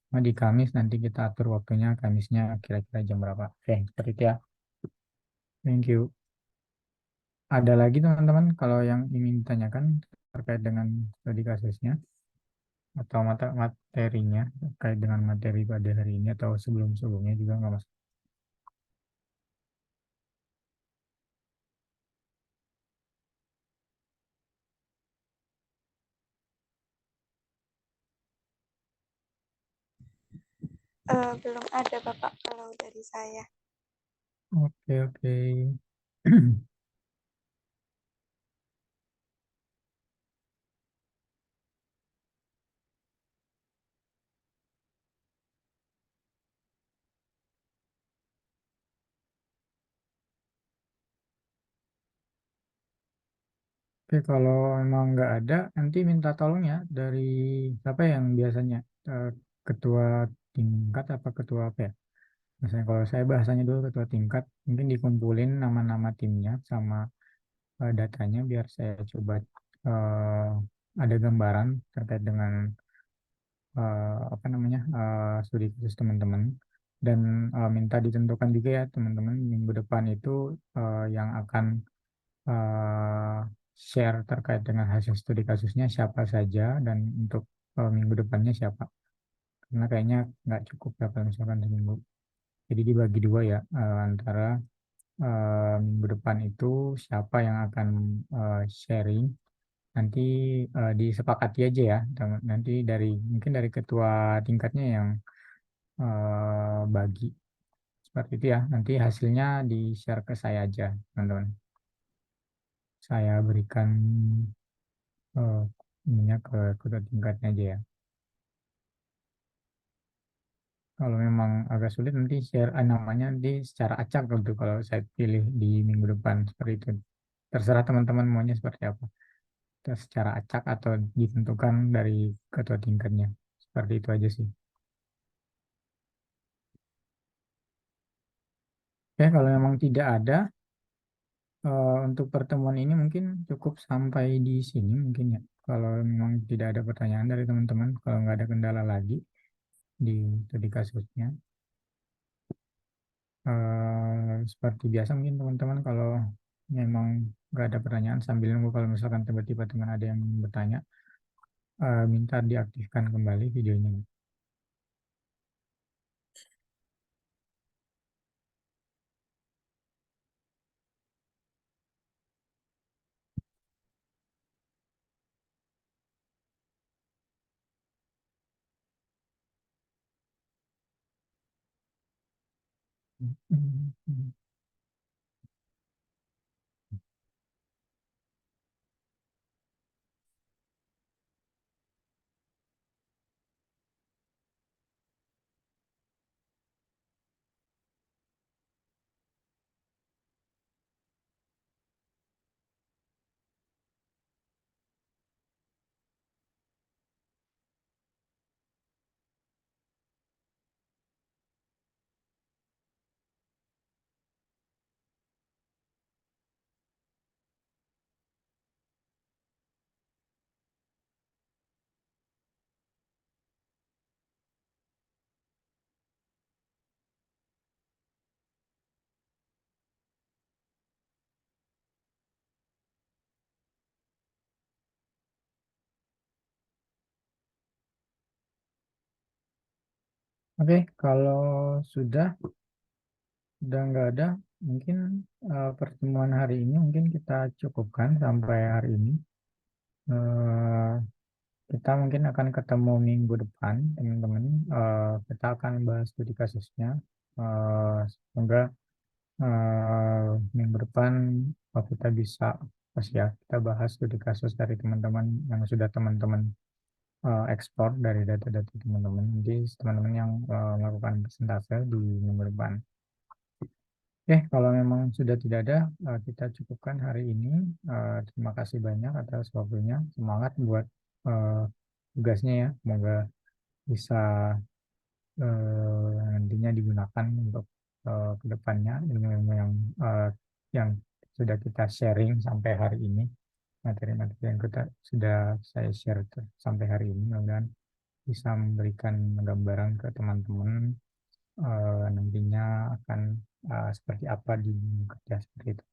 Sama di Kamis nanti kita atur waktunya, Kamisnya kira-kira jam berapa. Oke, seperti itu ya. Thank you. Ada lagi teman-teman kalau yang ingin ditanyakan terkait dengan studi kasusnya atau materinya terkait dengan materi pada hari ini atau sebelum-sebelumnya juga nggak masalah. Belum ada, Bapak, kalau dari saya. Oke, oke. Oke, kalau memang nggak ada, nanti minta tolong ya dari siapa yang biasanya ketua tingkat apa ketua apa ya? Misalnya kalau saya bahasanya dulu ketua tingkat, mungkin dikumpulin nama-nama timnya sama datanya biar saya coba eh, ada gambaran terkait dengan apa namanya studi khusus teman-teman dan minta ditentukan juga ya teman-teman minggu depan itu yang akan eh, share terkait dengan hasil studi kasusnya siapa saja dan untuk minggu depannya siapa. Karena kayaknya nggak cukup ya kalau misalkan seminggu. Jadi dibagi dua ya antara minggu depan itu siapa yang akan sharing. Nanti disepakati aja ya. Nanti dari mungkin dari ketua tingkatnya yang bagi seperti itu ya. Nanti hasilnya di-share ke saya aja, teman-teman. Saya berikan eh, ininya ke ketua tingkatnya aja ya. Kalau memang agak sulit nanti share namanya di secara acak gitu kalau saya pilih di minggu depan seperti itu. Terserah teman-teman maunya seperti apa. Secara acak atau ditentukan dari ketua tingkatnya. Seperti itu aja sih. Oke, kalau memang tidak ada untuk pertemuan ini mungkin cukup sampai di sini mungkin ya. Kalau memang tidak ada pertanyaan dari teman-teman, kalau nggak ada kendala lagi di studi kasusnya. Seperti biasa mungkin teman-teman kalau memang nggak ada pertanyaan sambil nunggu kalau misalkan tiba-tiba teman ada yang bertanya, minta diaktifkan kembali videonya. Oke, kalau sudah nggak ada, mungkin pertemuan hari ini mungkin kita cukupkan sampai hari ini. Eh, kita mungkin akan ketemu minggu depan, teman-teman. Kita akan bahas studi kasusnya. Semoga minggu depan kita bisa pas ya kita bahas studi kasus dari teman-teman yang sudah teman-teman ekspor dari data-data teman-teman. Nanti teman-teman yang melakukan persentase di minggu depan. Oke, kalau memang sudah tidak ada, kita cukupkan hari ini. Terima kasih banyak atas waktunya. Semangat buat eh, tugasnya ya. Semoga bisa nantinya digunakan untuk kedepannya ilmu-ilmu yang sudah kita sharing sampai hari ini. Materi-materi yang kita sudah saya share sampai hari ini. Mudah-mudahan bisa memberikan gambaran ke teman-teman nantinya akan seperti apa di kerja seperti itu.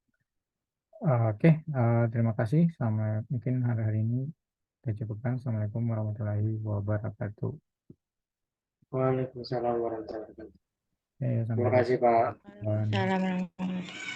Oke, terima kasih. Sampai mungkin hari-hari ini kita cukupkan. Assalamualaikum warahmatullahi wabarakatuh. Waalaikumsalam warahmatullahi wabarakatuh. Oke, Terima sampai kasih Pak. jumpa. Salam.